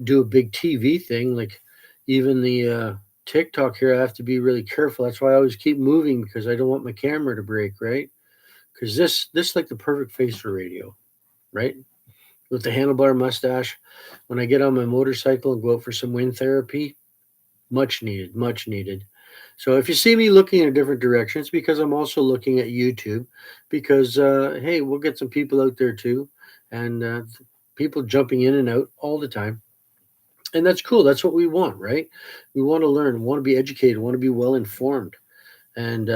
do a big TV thing. Like even the TikTok here, I have to be really careful. That's why I always keep moving because I don't want my camera to break, right? Because this like the perfect face for radio, right? With the handlebar mustache. When I get on my motorcycle and go out for some wind therapy, much needed, much needed. So if you see me looking in a different direction, it's because I'm also looking at YouTube. Because hey, we'll get some people out there too, and people jumping in and out all the time, and that's cool. That's what we want, right? We want to learn, want to be educated, want to be well informed, and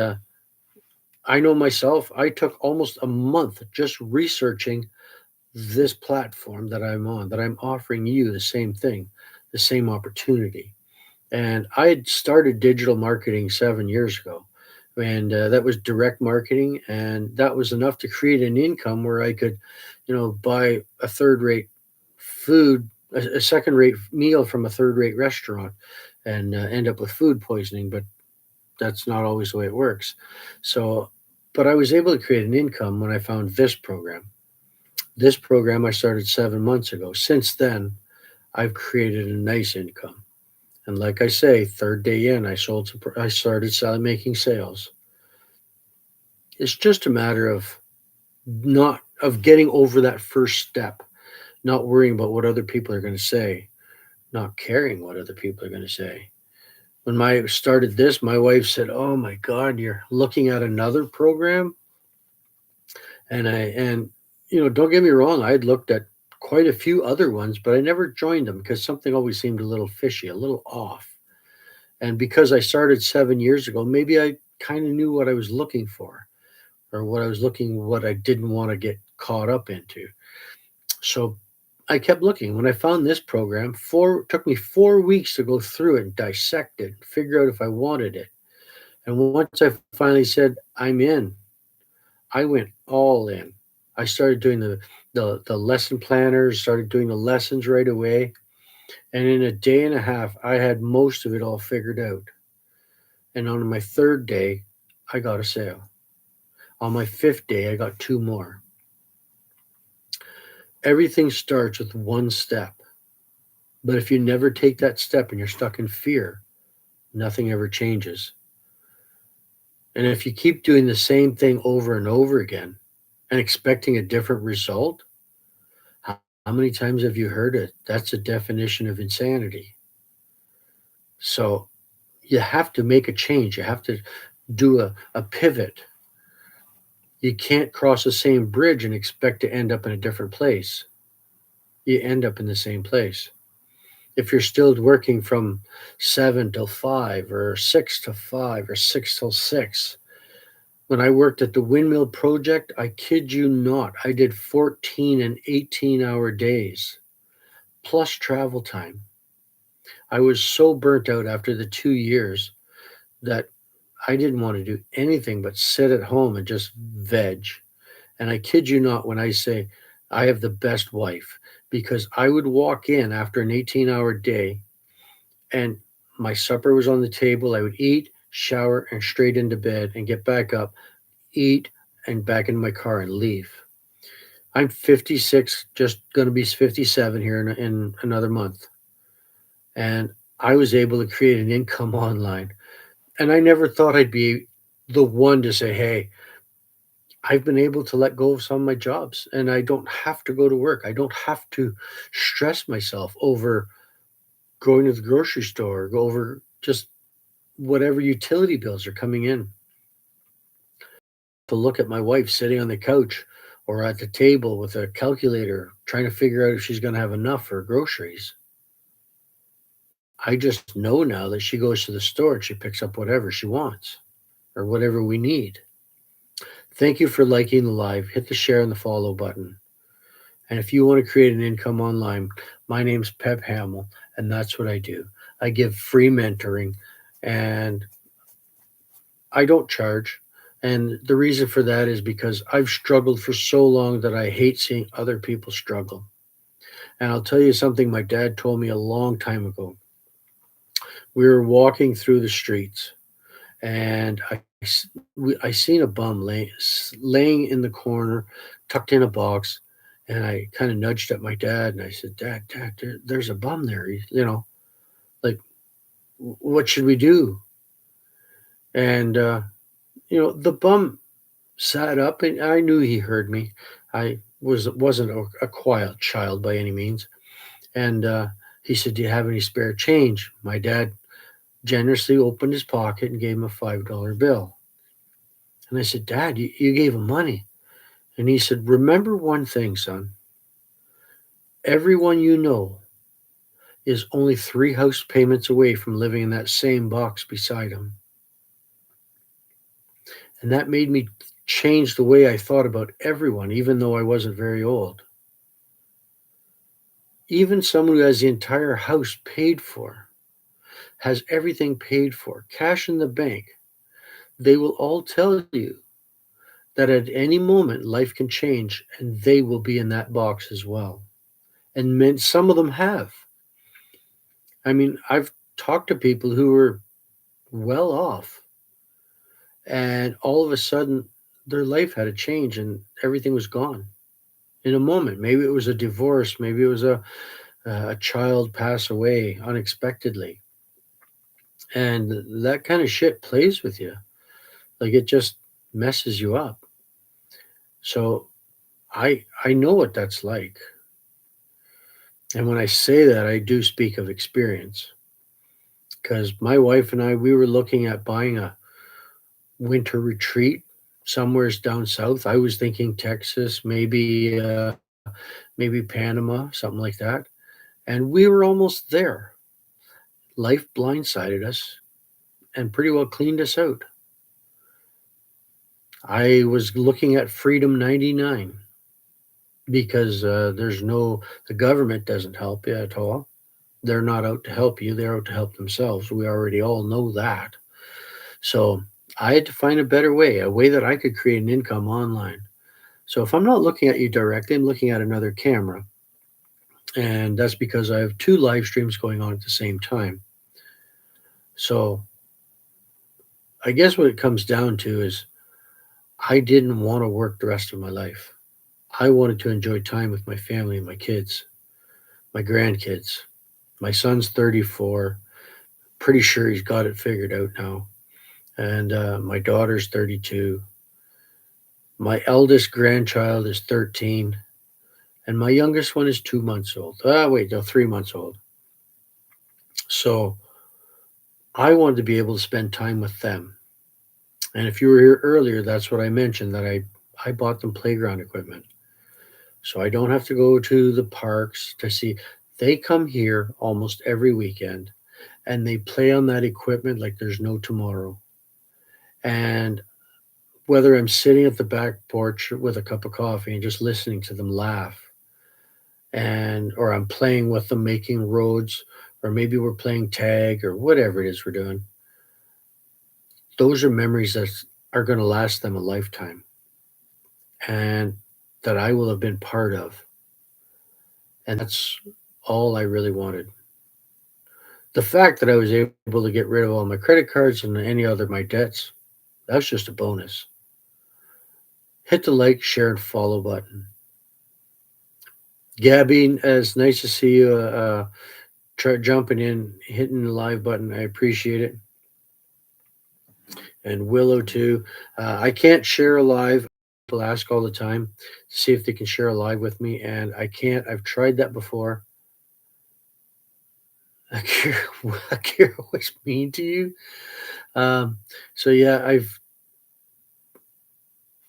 I know myself. I took almost a month just researching this platform that I'm on, that I'm offering you the same thing, the same opportunity. And I had started digital marketing 7 years ago. And that was direct marketing. And that was enough to create an income where I could, buy a third rate food, a second rate meal from a third rate restaurant and end up with food poisoning. But that's not always the way it works. So, but I was able to create an income when I found this program. This program I started 7 months ago. Since then, I've created a nice income. And like I say, third day in, I started selling, making sales. It's just a matter of not of getting over that first step, not worrying about what other people are going to say, not caring what other people are going to say. When I started this, my wife said, "Oh my God, you're looking at another program." And don't get me wrong, I had looked at quite a few other ones, but I never joined them because something always seemed a little fishy, a little off. And because I started 7 years ago, maybe I kind of knew what I was looking for, or what I didn't want to get caught up into. So I kept looking. When I found this program, took me 4 weeks to go through it and dissect it, figure out if I wanted it. And once I finally said I'm in, I went all in. I started doing the lesson planners, started doing the lessons right away. And in a day and a half, I had most of it all figured out. And on my third day, I got a sale. On my fifth day, I got two more. Everything starts with one step. But if you never take that step and you're stuck in fear, nothing ever changes. And if you keep doing the same thing over and over again and expecting a different result, how many times have you heard it? That's a definition of insanity. So you have to make a change. You have to do a pivot. You can't cross the same bridge and expect to end up in a different place. You end up in the same place. If you're still working from 7 till 5 or 6 to 5 or 6 till 6, when I worked at the windmill project, I kid you not, I did 14 and 18-hour days plus travel time. I was so burnt out after the 2 years that I didn't want to do anything but sit at home and just veg. And I kid you not when I say I have the best wife, because I would walk in after an 18-hour day and my supper was on the table. I would eat, shower, and straight into bed and get back up, eat, and back into my car and leave. I'm 56, just going to be 57 here in another month. And I was able to create an income online. And I never thought I'd be the one to say, hey, I've been able to let go of some of my jobs and I don't have to go to work. I don't have to stress myself over going to the grocery store, go over just whatever utility bills are coming in. To look at my wife sitting on the couch or at the table with a calculator trying to figure out if she's going to have enough for groceries. I just know now that she goes to the store and she picks up whatever she wants or whatever we need. Thank you for liking the live. Hit the share and the follow button. And if you want to create an income online, my name's Pep Hamill, and that's what I do. I give free mentoring, and I don't charge. And the reason for that is because I've struggled for so long that I hate seeing other people struggle. And I'll tell you something my dad told me a long time ago. We were walking through the streets, and I seen a bum laying in the corner, tucked in a box, and I kind of nudged at my dad and I said, Dad, there's a bum there. Like, what should we do? And the bum sat up, and I knew he heard me. I wasn't a quiet child by any means. And he said, "Do you have any spare change?" My dad generously opened his pocket and gave him a $5 bill. And I said, "Dad, you gave him money." And he said, "Remember one thing, son. Everyone you know is only 3 house payments away from living in that same box beside him." And that made me change the way I thought about everyone, even though I wasn't very old. Even someone who has the entire house paid for, has everything paid for, cash in the bank, they will all tell you that at any moment life can change and they will be in that box as well. And some of them have. I mean, I've talked to people who were well off, and all of a sudden their life had a change and everything was gone in a moment. Maybe it was a divorce, maybe it was a child pass away unexpectedly, and that kind of shit plays with you. Like, it just messes you up. So I know what that's like. And when I say that, I do speak of experience, because my wife and I, we were looking at buying a winter retreat somewheres down south. I was thinking Texas, maybe Panama, something like that. And we were almost there. Life blindsided us and pretty well cleaned us out. I was looking at Freedom 99 because the government doesn't help you at all. They're not out to help you, they're out to help themselves. We already all know that. So I had to find a better way, a way that I could create an income online. So if I'm not looking at you directly, I'm looking at another camera. And that's because I have two live streams going on at the same time. So I guess what it comes down to is I didn't want to work the rest of my life. I wanted to enjoy time with my family and my kids, my grandkids. My son's 34. Pretty sure he's got it figured out now. And my daughter's 32. My eldest grandchild is 13. And my youngest one is 2 months old. Wait, no, 3 months old. So I wanted to be able to spend time with them. And if you were here earlier, that's what I mentioned that I bought them playground equipment. So I don't have to go to the parks to see. They come here almost every weekend and they play on that equipment like there's no tomorrow. And whether I'm sitting at the back porch with a cup of coffee and just listening to them laugh, and or I'm playing with them making roads, or maybe we're playing tag or whatever it is we're doing, those are memories that are going to last them a lifetime and that I will have been part of. And that's all I really wanted. The fact that I was able to get rid of all my credit cards and any other my debts, that's just a bonus. Hit the like, share, and follow button. Gabby, it's nice to see you try jumping in, hitting the live button. I appreciate it. And Willow too. I can't share a live. People ask all the time to see if they can share a live with me, and I can't. I've tried that before. Akira, Akira was mean to you. Um, so yeah,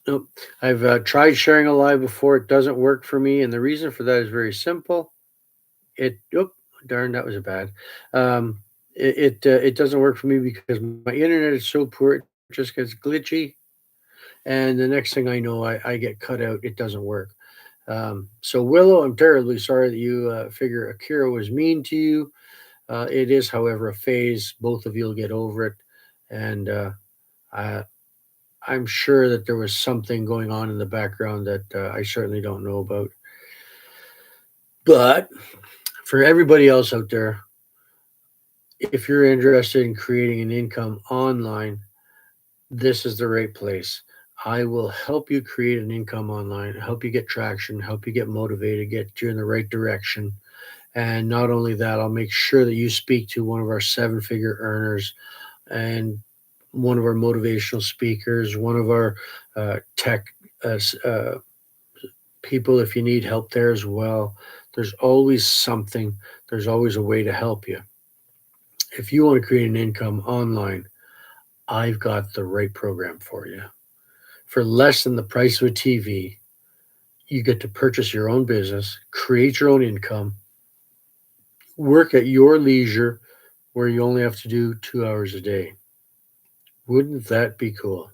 nope, I've tried sharing a live before. It doesn't work for me, and the reason for that is very simple. Oh, darn, that was bad. Um, it doesn't work for me because my internet is so poor. It just gets glitchy, and the next thing I know, I get cut out. It doesn't work. So Willow, I'm terribly sorry that you figure Akira was mean to you. It is, however, a phase. Both of you will get over it, and I, I'm sure that there was something going on in the background that I certainly don't know about. But for everybody else out there, if you're interested in creating an income online, this is the right place. I will help you create an income online, help you get traction, help you get motivated, get you in the right direction. And not only that, I'll make sure that you speak to one of our seven figure earners and one of our motivational speakers, one of our tech uh, people if you need help there as well. There's always something, there's always a way to help you. If you want to create an income online, I've got the right program for you. For less than the price of a TV, you get to purchase your own business, create your own income, work at your leisure where you only have to do 2 hours a day. Wouldn't that be cool?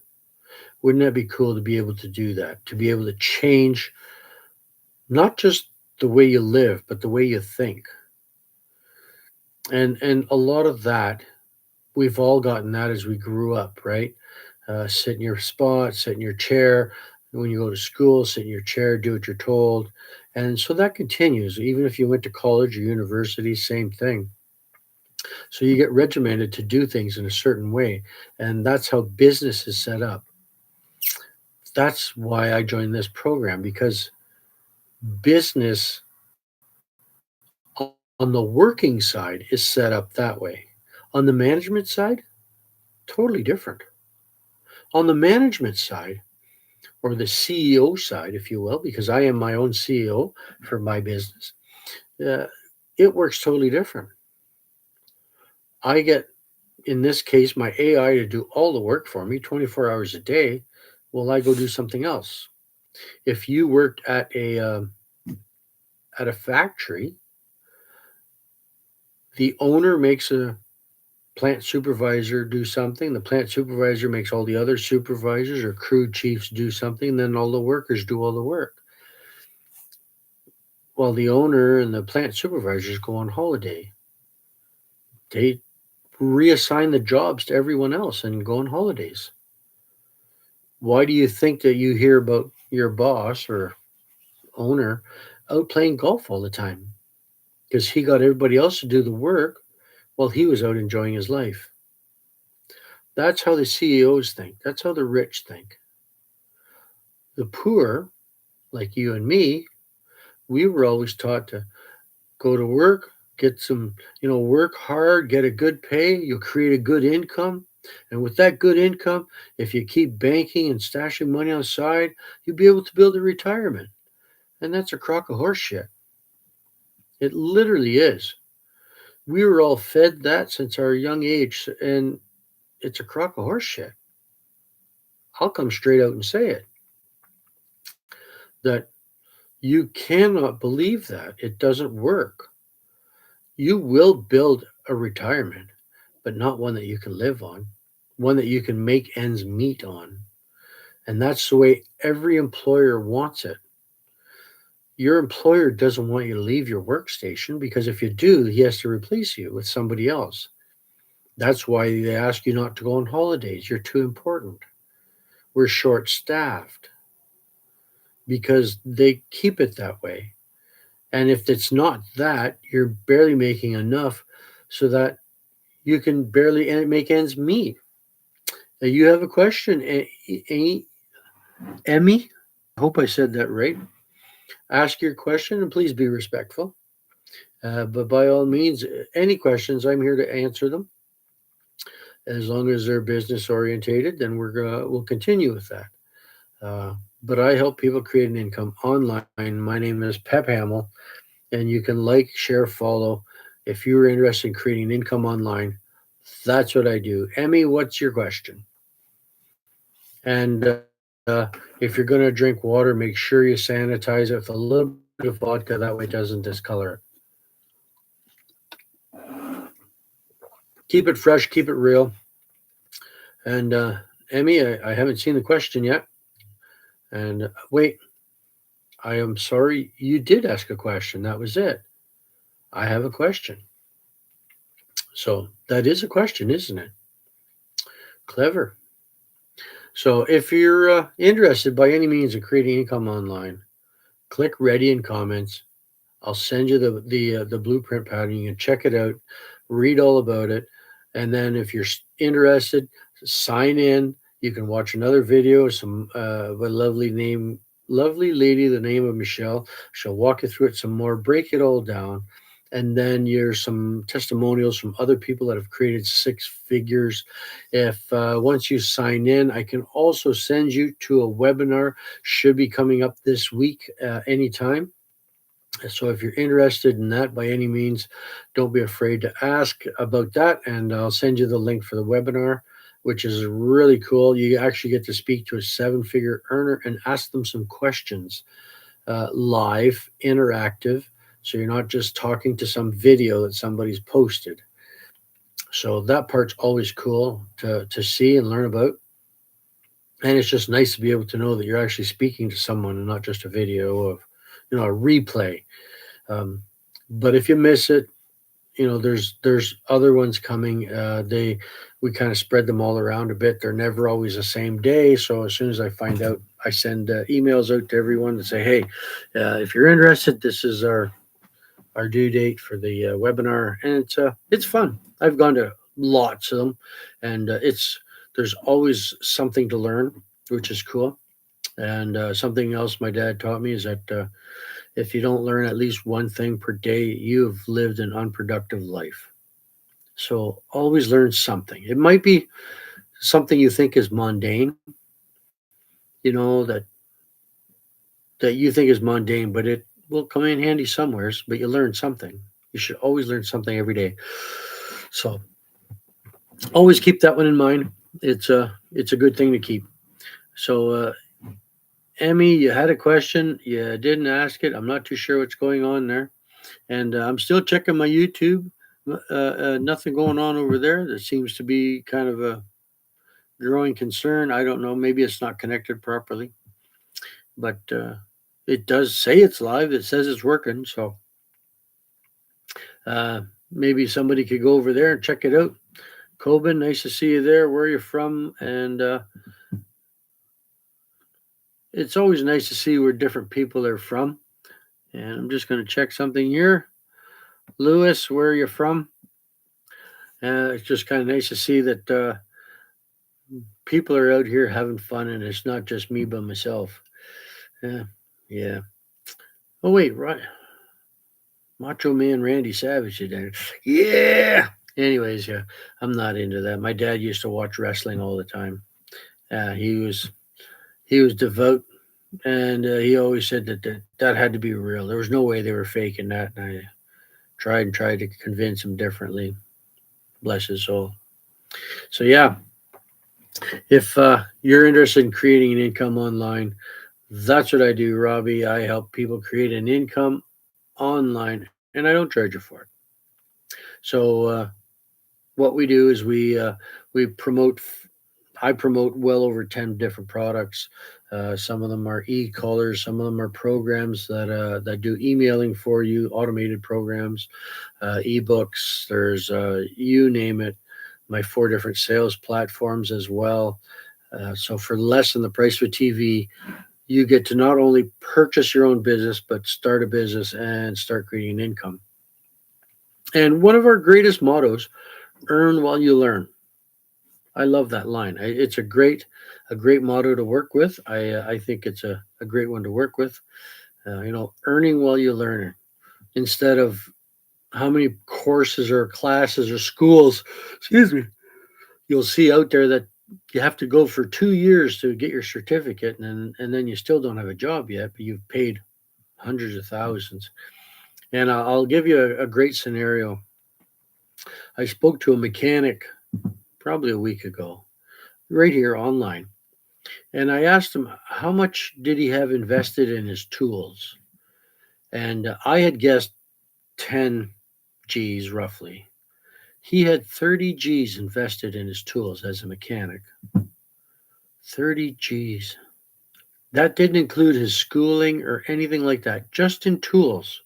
Wouldn't that be cool to be able to do that? To be able to change not just the way you live, but the way you think. And a lot of that, we've all gotten that as we grew up, right? Sit in your spot, sit in your chair. When you go to school, sit in your chair, do what you're told. And so that continues. Even if you went to college or university, same thing. So you get regimented to do things in a certain way. And that's how business is set up. That's why I joined this program because business on the working side is set up that way. On the management side, totally different. On the management side, or the CEO side, if you will, because I am my own CEO for my business, uh, it works totally different. I get, in this case, my AI to do all the work for me 24 hours a day. Well, I go do something else. If you worked at a factory, the owner makes a plant supervisor do something. The plant supervisor makes all the other supervisors or crew chiefs do something. And then all the workers do all the work. While the owner and the plant supervisors go on holiday, they reassign the jobs to everyone else and go on holidays. Why do you think that you hear about your boss or owner out playing golf all the time? because he got everybody else to do the work while he was out enjoying his life. That's how the CEOs think. That's how the rich think. The poor, like you and me, we were always taught to go to work, get some, work hard, get a good pay, you'll create a good income. And with that good income, if you keep banking and stashing money on the side, you'll be able to build a retirement. And that's a crock of horse shit. It literally is. We were all fed that since our young age, and it's a crock of horse shit. I'll come straight out and say it that you cannot believe that. It doesn't work. You will build a retirement, but not one that you can live on, one that you can make ends meet on. And that's the way every employer wants it. Your employer doesn't want you to leave your workstation because if you do, he has to replace you with somebody else. That's why they ask you not to go on holidays. You're too important. We're short staffed because they keep it that way. And if it's not that, you're barely making enough so that you can barely make ends meet. You have a question, Emmy? I hope I said that right. Ask your question and please be respectful. But by all means, any questions, I'm here to answer them. As long as they're business orientated, then we'll continue with that. But I help people create an income online. My name is Pep Hamill, and you can like, share, follow. If you're interested in creating an income online, that's what I do. Emmy, what's your question? And if you're going to drink water, make sure you sanitize it with a little bit of vodka. That way it doesn't discolor it. Keep it fresh, keep it real. And Emmy, I haven't seen the question yet. And wait, I am sorry. You did ask a question. That was it. I have a question. So that is a question, isn't it? Clever. So if you're interested by any means in creating income online, click ready in comments. I'll send you the blueprint pattern. You can check it out, read all about it, and then if you're interested, sign in. You can watch another video. Some a lovely lady, the name of Michelle. She'll walk you through it some more, break it all down, and then there's some testimonials from other people that have created six figures. If once you sign in, I can also send you to a webinar. Should be coming up this week anytime. So if you're interested in that by any means, don't be afraid to ask about that. And I'll send you the link for the webinar, which is really cool. You actually get to speak to a seven-figure earner and ask them some questions live, interactive. So you're not just talking to some video that somebody's posted. So that part's always cool to see and learn about. And it's just nice to be able to know that you're actually speaking to someone and not just a video of, a replay. But if you miss it, there's other ones coming. We kind of spread them all around a bit. They're never always the same day. So as soon as I find out, I send emails out to everyone to say, hey, if you're interested, this is our due date for the webinar, and it's fun. I've gone to lots of them, and there's always something to learn, which is cool. And something else my dad taught me is that if you don't learn at least one thing per day, you've lived an unproductive life. So always learn something. It might be something you think is mundane, that you think is mundane, but it will come in handy somewheres, but you learn something. You should always learn something every day. So always keep that one in mind. It's a good thing to keep. So Emmy, you had a question. You didn't ask it. I'm not too sure what's going on there. And I'm still checking my YouTube. Nothing going on over there. There seems to be kind of a growing concern. I don't know. Maybe it's not connected properly. But it does say it's live. It says it's working. So maybe somebody could go over there and check it out. Coben, nice to see you there. Where are you from? And it's always nice to see where different people are from. And I'm just going to check something here. Lewis, where are you from? It's just kind of nice to see that people are out here having fun, and it's not just me by myself. Yeah, yeah. Oh wait, right. Macho Man Randy Savage is there. Yeah. Anyways, yeah, I'm not into that. My dad used to watch wrestling all the time. He was devout, and he always said that had to be real. There was no way they were faking that. And I tried to convince him differently. Bless his soul. So yeah, if you're interested in creating an income online, that's what I do, Robbie. I help people create an income online, and I don't charge you for it. So what we do is we promote. I promote well over 10 different products. Some of them are e-collars. Some of them are programs that do emailing for you, automated programs, ebooks. There's you name it. My 4 different sales platforms as well. So for less than the price of a TV, you get to not only purchase your own business, but start a business and start creating income. And one of our greatest mottos: earn while you learn. I love that line. It's a great motto to work with. I think it's a great one to work with. Earning while you learn, instead of how many courses or classes or schools, excuse me, you'll see out there that you have to go for 2 years to get your certificate, and then you still don't have a job yet, but you've paid hundreds of thousands. And I'll give you a great scenario. I spoke to a mechanic probably a week ago, right here online. And I asked him how much did he have invested in his tools. And I had guessed 10 G's roughly. He had 30 G's invested in his tools as a mechanic. 30 G's. That didn't include his schooling or anything like that, just in tools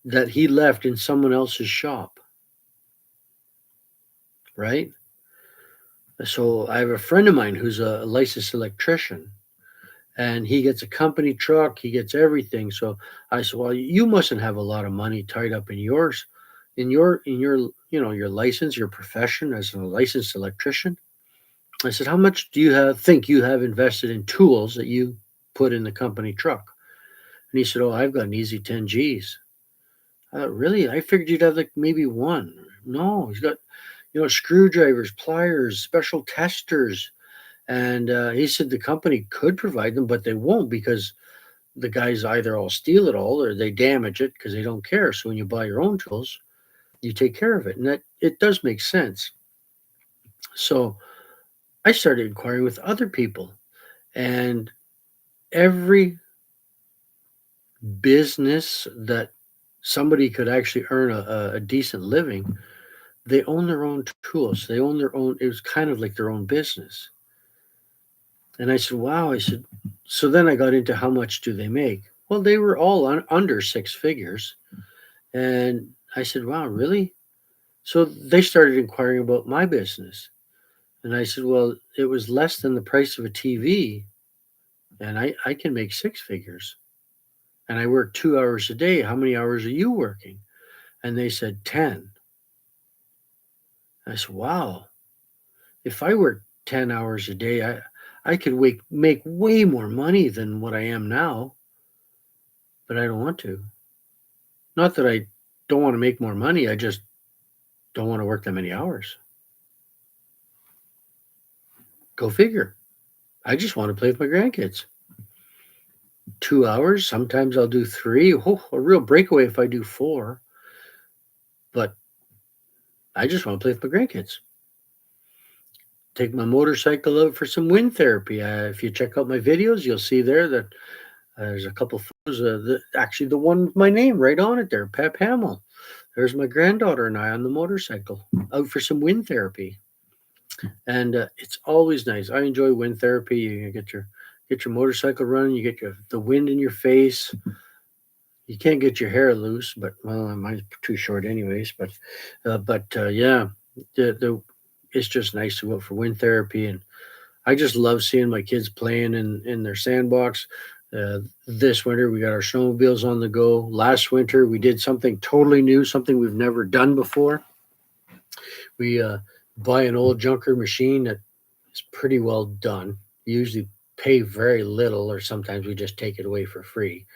that he left in someone else's shop, right? So I have a friend of mine who's a licensed electrician, and he gets a company truck, he gets everything. So I said, well, you mustn't have a lot of money tied up in yours, in your license, your profession as a licensed electrician. I said, how much do you think you have invested in tools that you put in the company truck? And he said, oh, I've got an easy 10 G's. Really? I figured you'd have like maybe one. No, he's got, screwdrivers, pliers, special testers. And he said the company could provide them, but they won't, because the guys either all steal it all or they damage it because they don't care. So when you buy your own tools, you take care of it. And that it does make sense. So I started inquiring with other people, and every business that somebody could actually earn a decent living, they own their own tools. They own their own, it was kind of like their own business. And I said, wow. I said, so then I got into how much do they make? Well, they were all under 6 figures. And I said, wow, really? So they started inquiring about my business. And I said, well, it was less than the price of a TV, and I can make 6 figures. And I work 2 hours a day. How many hours are you working? And they said 10. I said, wow, if I work 10 hours a day, I could make way more money than what I am now, but I don't want to. Not that I don't want to make more money, I just don't want to work that many hours. Go figure. I just want to play with my grandkids. 2 hours, sometimes I'll do three. Oh, a real breakaway if I do four, but I just want to play with my grandkids. Take my motorcycle out for some wind therapy. If you check out my videos, you'll see there that there's a couple photos. Actually, the one with my name right on it there, Pep Hamill. There's my granddaughter and I on the motorcycle out for some wind therapy, and it's always nice. I enjoy wind therapy. You get your motorcycle running. You get the wind in your face. You can't get your hair loose, but well, mine's too short anyways. But yeah, the it's just nice to go out for wind therapy, and I just love seeing my kids playing in their sandbox. This winter, we got our snowmobiles on the go. Last winter, we did something totally new, something we've never done before. We buy an old junker machine that is pretty well done. We usually pay very little, or sometimes we just take it away for free.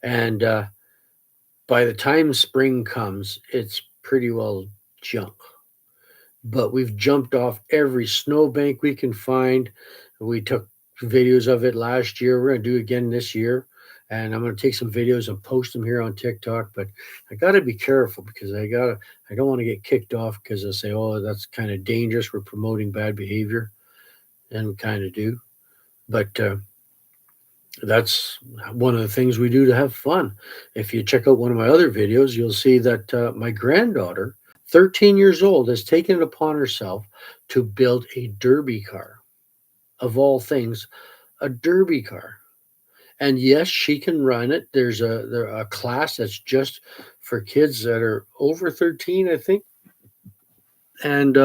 And by the time spring comes, it's pretty well junk. But we've jumped off every snowbank we can find. We took videos of it last year. We're going to do it again this year. And I'm going to take some videos and post them here on TikTok. But I got to be careful because I don't want to get kicked off because they'll say, oh, that's kind of dangerous. We're promoting bad behavior. And we kind of do. But that's one of the things we do to have fun. If you check out one of my other videos, you'll see that my granddaughter, 13 years old, has taken it upon herself to build a derby car. Of all things, a derby car. And yes, she can run it. There's a class that's just for kids that are over 13, I think. And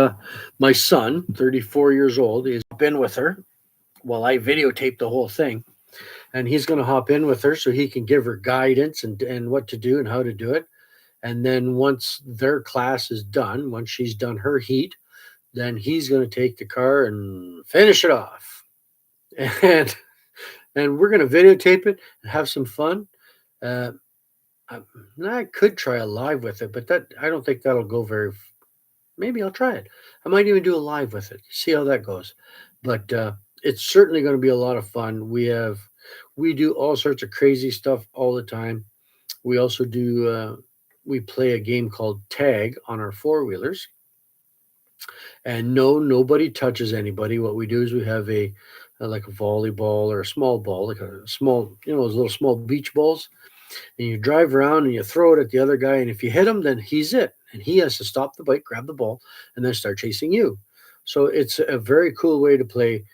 my son, 34 years old, has been with her while I videotape the whole thing. And he's going to hop in with her so he can give her guidance and what to do and how to do it. And then once their class is done, once she's done her heat, then he's going to take the car and finish it off. And and we're going to videotape it and have some fun. Uh, I, I could try a live with it, but that I don't think that'll go very. Maybe I'll try it. I might even do a live with it. See how that goes. But it's certainly going to be a lot of fun. We do all sorts of crazy stuff all the time. We also do. We play a game called tag on our four wheelers, and no, nobody touches anybody. What we do is we have a like a volleyball or a small ball, like a small, those little small beach balls, and you drive around and you throw it at the other guy, and if you hit him, then he's it, and he has to stop the bike, grab the ball, and then start chasing you. So it's a very cool way to play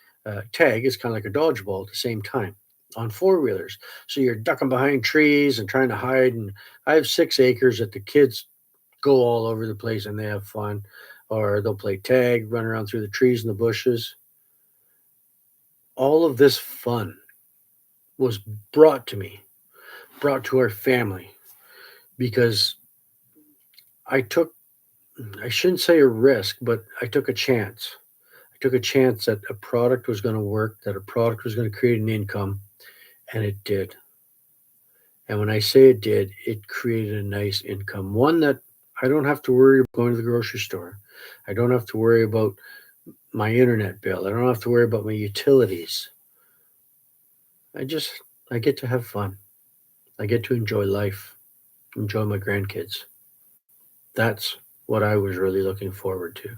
tag. It's kind of like a dodgeball at the same time on four wheelers. So you're ducking behind trees and trying to hide. And I have 6 acres that the kids go all over the place and they have fun. Or they'll play tag, run around through the trees and the bushes. All of this fun was brought to me, brought to our family because I took, I shouldn't say a risk, but I took a chance. I took a chance that a product was going to work, that a product was going to create an income, and it did. And when I say it did, it created a nice income, one that I don't have to worry about going to the grocery store. I don't have to worry about my internet bill. I don't have to worry about my utilities. I just, I get to have fun. I get to enjoy life, enjoy my grandkids. That's what I was really looking forward to.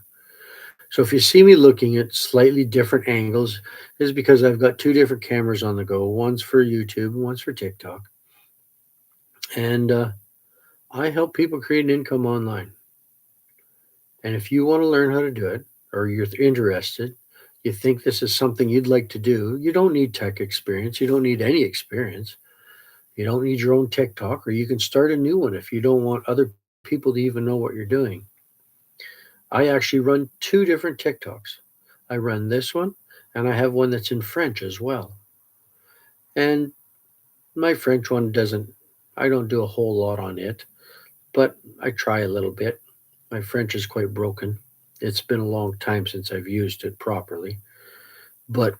So if you see me looking at slightly different angles, is because I've got two different cameras on the go. One's for YouTube, and one's for TikTok, and I help people create an income online. And if you want to learn how to do it, or you're interested, you think this is something you'd like to do, you don't need tech experience. You don't need any experience. You don't need your own TikTok, or you can start a new one if you don't want other people to even know what you're doing. I actually run two different TikToks. I run this one, and I have one that's in French as well. And my French one doesn't, I don't do a whole lot on it, but I try a little bit. My French is quite broken. It's been a long time since I've used it properly, but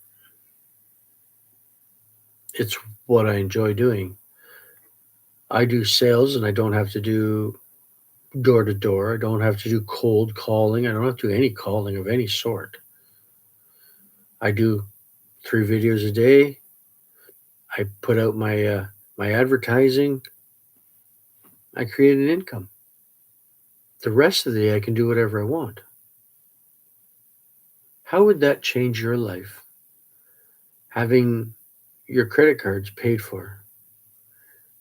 it's what I enjoy doing. I do sales and I don't have to do door to door. I don't have to do cold calling. I don't have to do any calling of any sort. I do 3 videos a day. I put out my advertising. I create an income. The rest of the day, I can do whatever I want. How would that change your life? Having your credit cards paid for,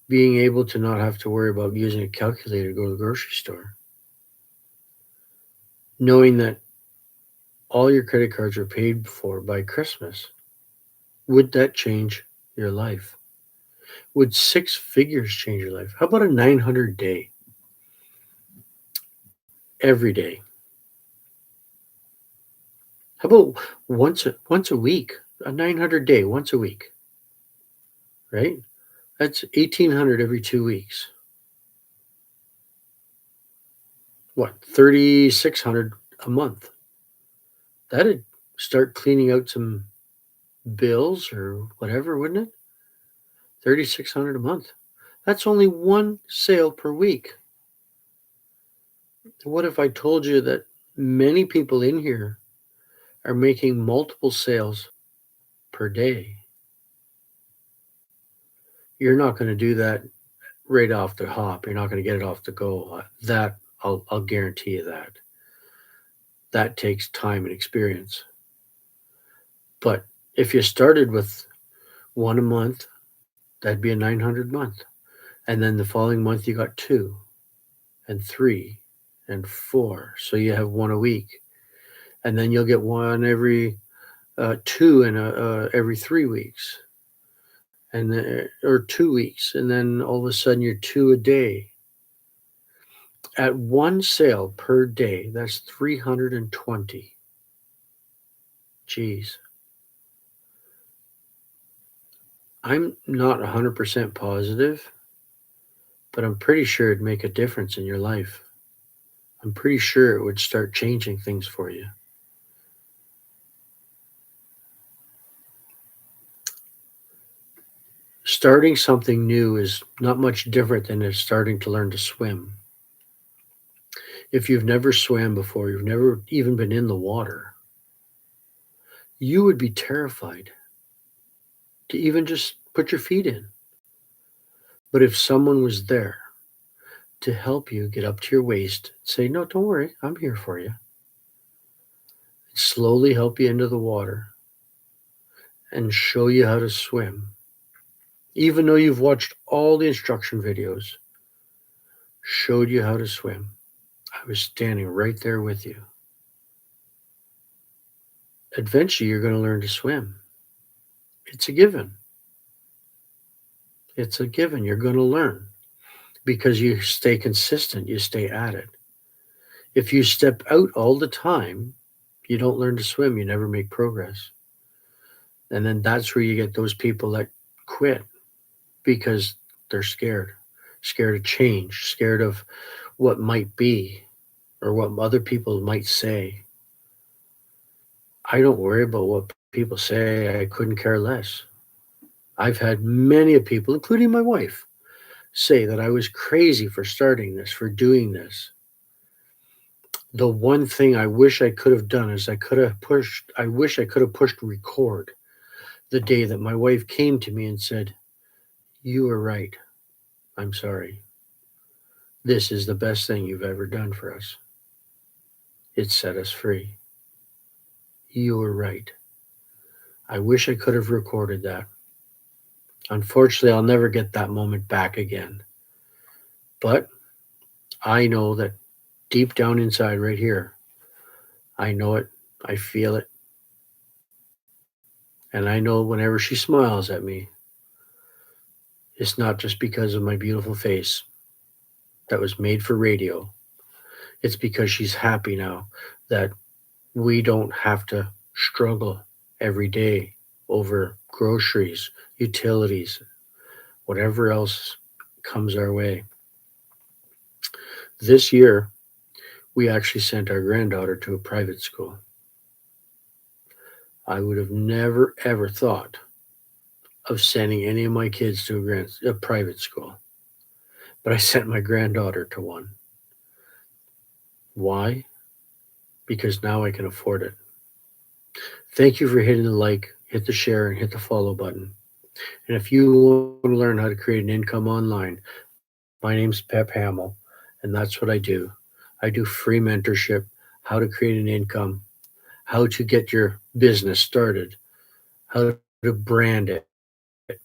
being able to not have to worry about using a calculator to go to the grocery store, knowing that all your credit cards are paid for by Christmas. Would that change your life? Would 6 figures change your life? How about a 900 day every day? How about once a week, a 900 day once a week, right? That's 1,800 every 2 weeks. What, 3,600 a month? That'd start cleaning out some bills or whatever, wouldn't it? 3,600 a month. That's only one sale per week. What if I told you that many people in here are making multiple sales per day? You're not going to do that right off the hop. You're not going to get it off the go. That I'll guarantee you that. That takes time and experience. But if you started with one a month, that'd be a 900 month. And then the following month you got two and three and four. So you have one a week. And then you'll get one every two and every 3 weeks, and or 2 weeks, and then all of a sudden you're two a day. At one sale per day, that's 320. Geez. I'm not 100% positive, but I'm pretty sure it'd make a difference in your life. I'm pretty sure it would start changing things for you. Starting something new is not much different than starting to learn to swim. If you've never swam before, you've never even been in the water, you would be terrified to even just put your feet in. But if someone was there to help you get up to your waist, say, "No, don't worry, I'm here for you," slowly help you into the water and show you how to swim, even though you've watched all the instruction videos, showed you how to swim. I was standing right there with you. Eventually, you're going to learn to swim. It's a given. It's a given. You're going to learn because you stay consistent, you stay at it. If you step out all the time, you don't learn to swim, you never make progress. And then that's where you get those people that quit because they're scared of change, scared of what might be or what other people might say. I don't worry about what people say. I couldn't care less. I've had many people, including my wife, say that I was crazy for starting this, for doing this. The one thing I wish I could have done is I wish I could have pushed record the day that my wife came to me and said, "You were right. I'm sorry. This is the best thing you've ever done for us. It set us free. You were right." I wish I could have recorded that. Unfortunately, I'll never get that moment back again. But I know that deep down inside, right here, I know it, I feel it, and I know whenever she smiles at me, it's not just because of my beautiful face that was made for radio. It's because she's happy now that we don't have to struggle every day over groceries, utilities, whatever else comes our way. This year, we actually sent our granddaughter to a private school. I would have never ever thought of sending any of my kids to a private school, but I sent my granddaughter to one. Why? Because now I can afford it. Thank you for hitting the like, hit the share, and hit the follow button. And if you want to learn how to create an income online, my name's Pep Hamill, and that's what I do. I do free mentorship, how to create an income, how to get your business started, how to brand it,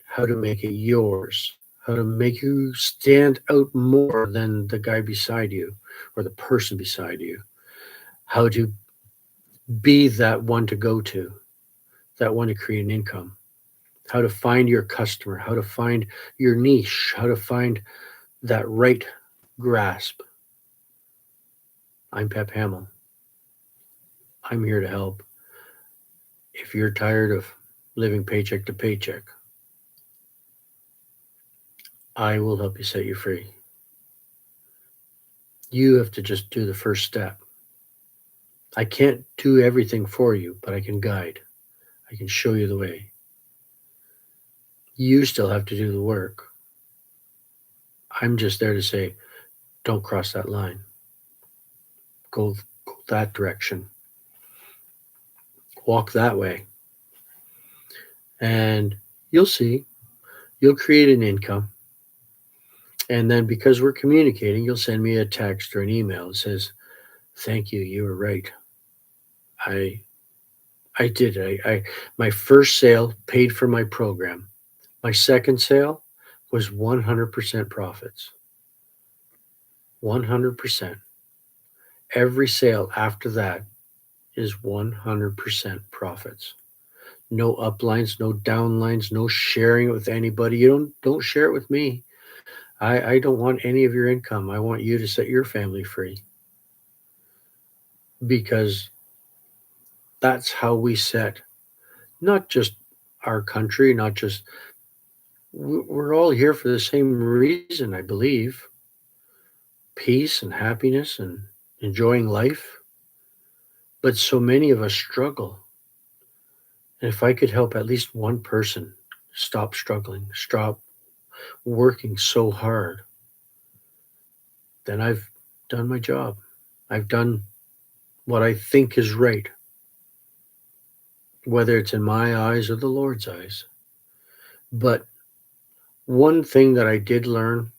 how to make it yours, how to make you stand out more than the guy beside you or the person beside you, how to be that one to go to, that one to create an income, how to find your customer, how to find your niche, how to find that right grasp. I'm Pep Hamill. I'm here to help. If you're tired of living paycheck to paycheck, I will help you set you free. You have to just do the first step. I can't do everything for you, but I can guide. I can show you the way. You still have to do the work. I'm just there to say, don't cross that line. Go that direction. Walk that way. And you'll see, you'll create an income. And then because we're communicating, you'll send me a text or an email that says, thank you, you were right. I I did. I my first sale paid for my program. My second sale was 100% profits. 100%. Every sale after that is 100% profits. No uplines, no downlines, no sharing it with anybody. You don't share it with me. I don't want any of your income. I want you to set your family free because that's how we set not just our country, not just we're all here for the same reason, I believe. Peace and happiness and enjoying life. But so many of us struggle. And if I could help at least one person stop struggling, stop working so hard, then I've done my job. I've done what I think is right, whether it's in my eyes or the Lord's eyes. But one thing that I did learn,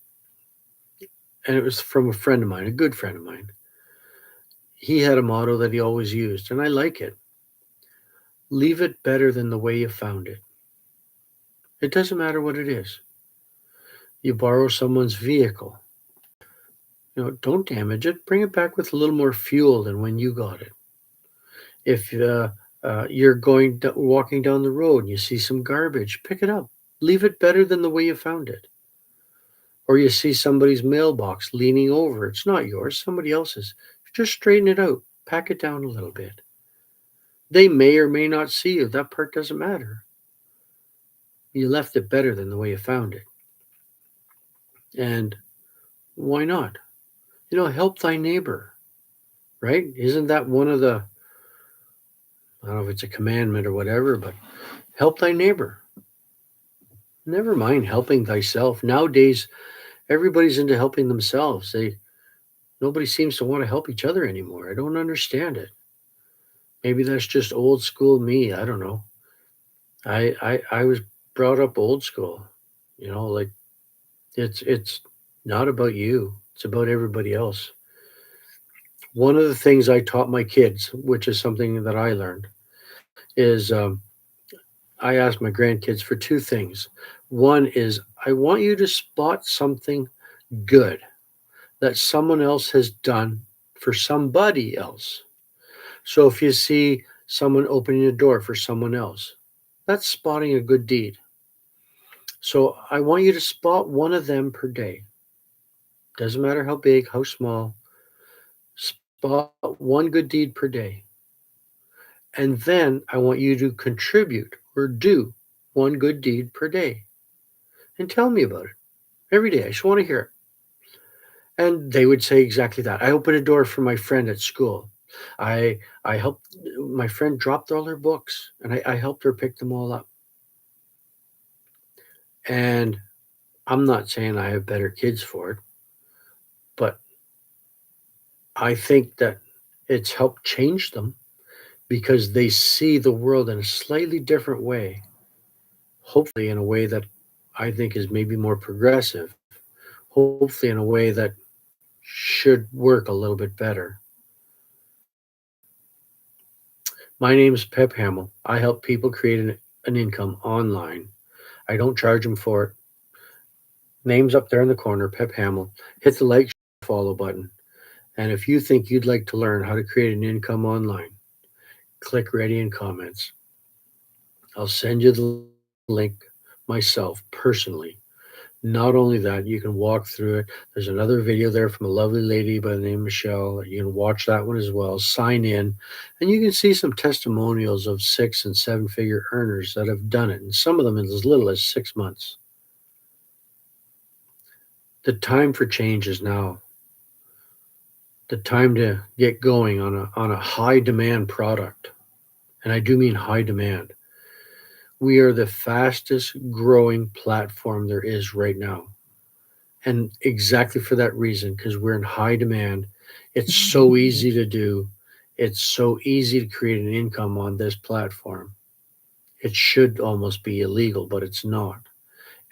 and it was from a friend of mine, a good friend of mine, he had a motto that he always used, and I like it. Leave it better than the way you found it. It doesn't matter what it is. You borrow someone's vehicle, don't damage it. Bring it back with a little more fuel than when you got it. If you're walking down the road and you see some garbage, pick it up. Leave it better than the way you found it. Or you see somebody's mailbox leaning over. It's not yours, somebody else's. Just straighten it out. Pack it down a little bit. They may or may not see you. That part doesn't matter. You left it better than the way you found it. And why not? Help thy neighbor, right? Isn't that one of the, I don't know if it's a commandment or whatever, but help thy neighbor. Never mind helping thyself. Nowadays, everybody's into helping themselves. Nobody seems to want to help each other anymore. I don't understand it. Maybe that's just old school me. I don't know. I was brought up old school. Like it's not about you. It's about everybody else. One of the things I taught my kids, which is something that I learned, is I asked my grandkids for two things. One is I want you to spot something good that someone else has done for somebody else. So if you see someone opening a door for someone else, that's spotting a good deed. So I want you to spot one of them per day. Doesn't matter how big, how small. Spot one good deed per day. And then I want you to contribute or do one good deed per day. And tell me about it every day. I just want to hear it. And they would say exactly that. I opened a door for my friend at school. I helped my friend dropped all her books and I helped her pick them all up. And I'm not saying I have better kids for it, but I think that it's helped change them because they see the world in a slightly different way, hopefully in a way that I think is maybe more progressive, hopefully in a way that should work a little bit better. My name is Pep Hamill. I help people create an income online. I don't charge them for it. Name's up there in the corner, Pep Hamill. Hit the like, follow button. And if you think you'd like to learn how to create an income online, click ready in comments. I'll send you the link myself personally. Not only that, you can walk through it. There's another video there from a lovely lady by the name of Michelle. You can watch that one as well. Sign in, and you can see some testimonials of 6 and 7 figure earners that have done it, and some of them in as little as 6 months. The time for change is now. The time to get going on a high demand product. And I do mean high demand. We are the fastest growing platform there is right now. And exactly for that reason, because we're in high demand, it's so easy to do. It's so easy to create an income on this platform. It should almost be illegal, but it's not.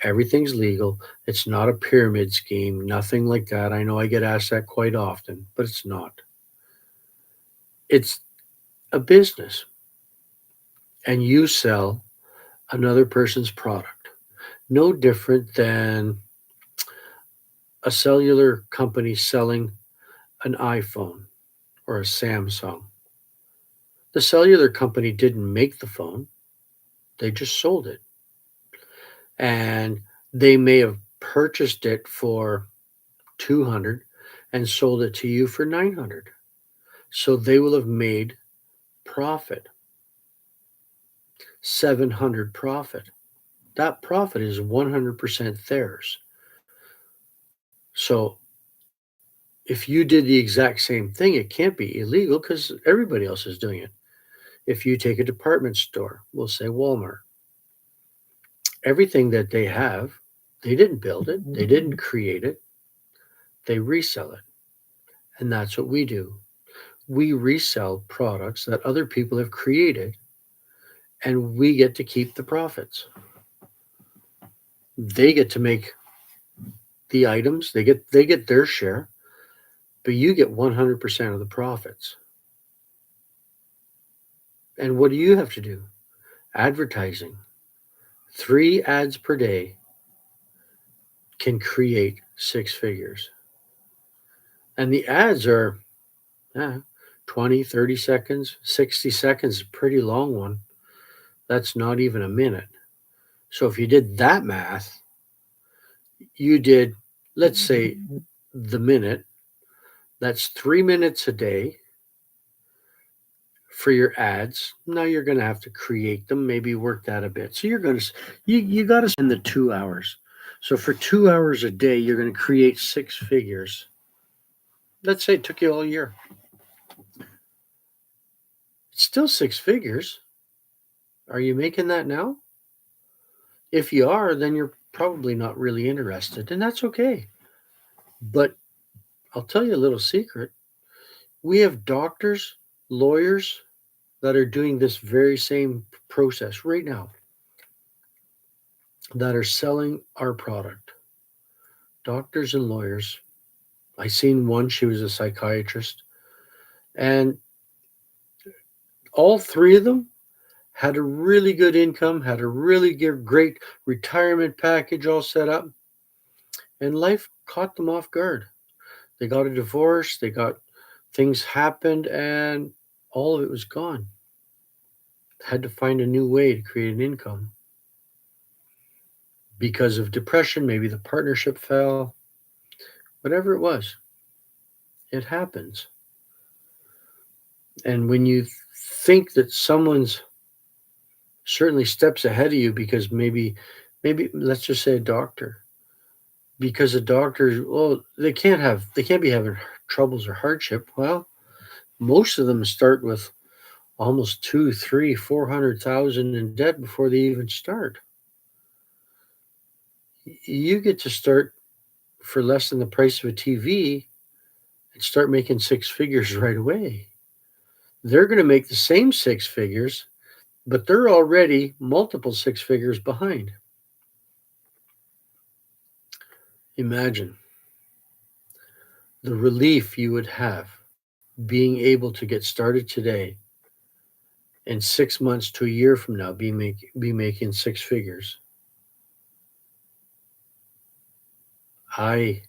Everything's legal. It's not a pyramid scheme, nothing like that. I know I get asked that quite often, but it's not. It's a business, and you sell another person's product. No different than a cellular company selling an iPhone or a Samsung. The cellular company didn't make the phone, they just sold it. And they may have purchased it for 200 and sold it to you for 900. So they will have made profit, 700 profit. That profit is 100% theirs. So if you did the exact same thing, it can't be illegal because everybody else is doing it. If you take a department store, we'll say Walmart, everything that they have, they didn't build it, they didn't create it, they resell it. And that's what we do. We resell products that other people have created, and we get to keep the profits. They get to make the items, they get their share, but you get 100% of the profits. And what do you have to do? Advertising. 3 ads per day can create 6 figures. And the ads are uh, 20, 30 seconds, 60 seconds, a pretty long one. That's not even a minute. So if you did that math, you did, let's say, the minute, that's 3 minutes a day for your ads. Now you're going to have to create them, maybe work that a bit. So you got to spend the 2 hours. So for 2 hours a day, you're going to create 6 figures. Let's say it took you all year. It's still 6 figures. Are you making that now? If you are, then you're probably not really interested, and that's okay. But I'll tell you a little secret. We have doctors, lawyers that are doing this very same process right now that are selling our product. Doctors and lawyers. I seen one, she was a psychiatrist, and all 3 of them had a really good income, had a really great retirement package all set up, and life caught them off guard. They got a divorce, they got things happened, and all of it was gone. Had to find a new way to create an income because of depression, maybe the partnership fell, whatever it was, it happens. And when you think that someone's certainly steps ahead of you because maybe let's just say a doctor, because a doctor, well, they can't be having troubles or hardship. Well, most of them start with almost two, three, 400,000 in debt before they even start. You get to start for less than the price of a TV and start making 6 figures right away. They're going to make the same 6 figures, but they're already multiple 6 figures behind. Imagine the relief you would have being able to get started today and 6 months to a year from now be making 6 figures. I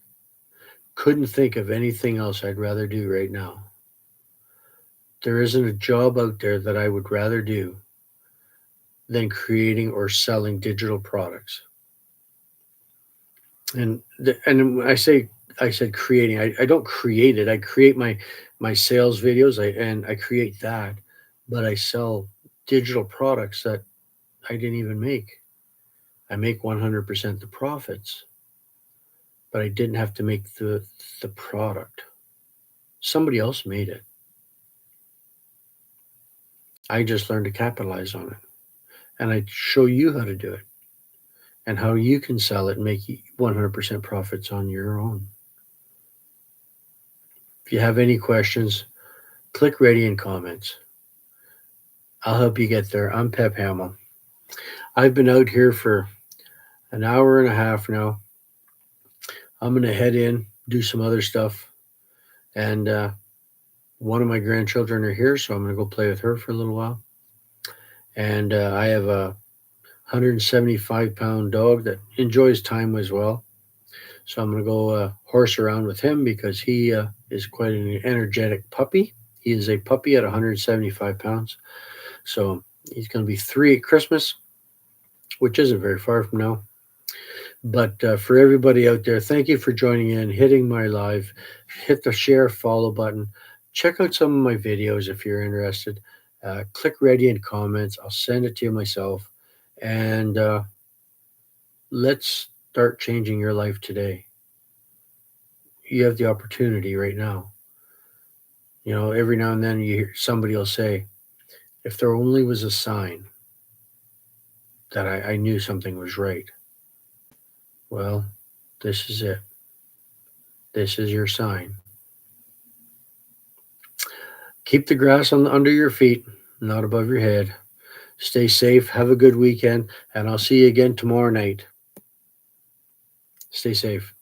couldn't think of anything else I'd rather do right now. There isn't a job out there that I would rather do than creating or selling digital products. And when I said creating, I don't create it. I create my sales videos, and I create that, but I sell digital products that I didn't even make. I make 100% the profits. but I didn't have to make the product. Somebody else made it. I just learned to capitalize on it. And I show you how to do it and how you can sell it and make 100% profits on your own. If you have any questions, click ready in comments. I'll help you get there. I'm Pep Hamill. I've been out here for an hour and a half now. I'm going to head in, do some other stuff. And one of my grandchildren are here, so I'm going to go play with her for a little while. And I have a 175-pound dog that enjoys time as well. So I'm going to go horse around with him because he is quite an energetic puppy. He is a puppy at 175 pounds. So he's going to be 3 at Christmas, which isn't very far from now. But for everybody out there, thank you for joining in, hitting my live, hit the share, follow button. Check out some of my videos if you're interested. Click ready in comments. I'll send it to you myself. And let's start changing your life today. You have the opportunity right now. You know, every now and then you hear somebody will say, if there only was a sign that I knew something was right. Well, this is it. This is your sign. Keep the grass under your feet, not above your head. Stay safe. Have a good weekend. And I'll see you again tomorrow night. Stay safe.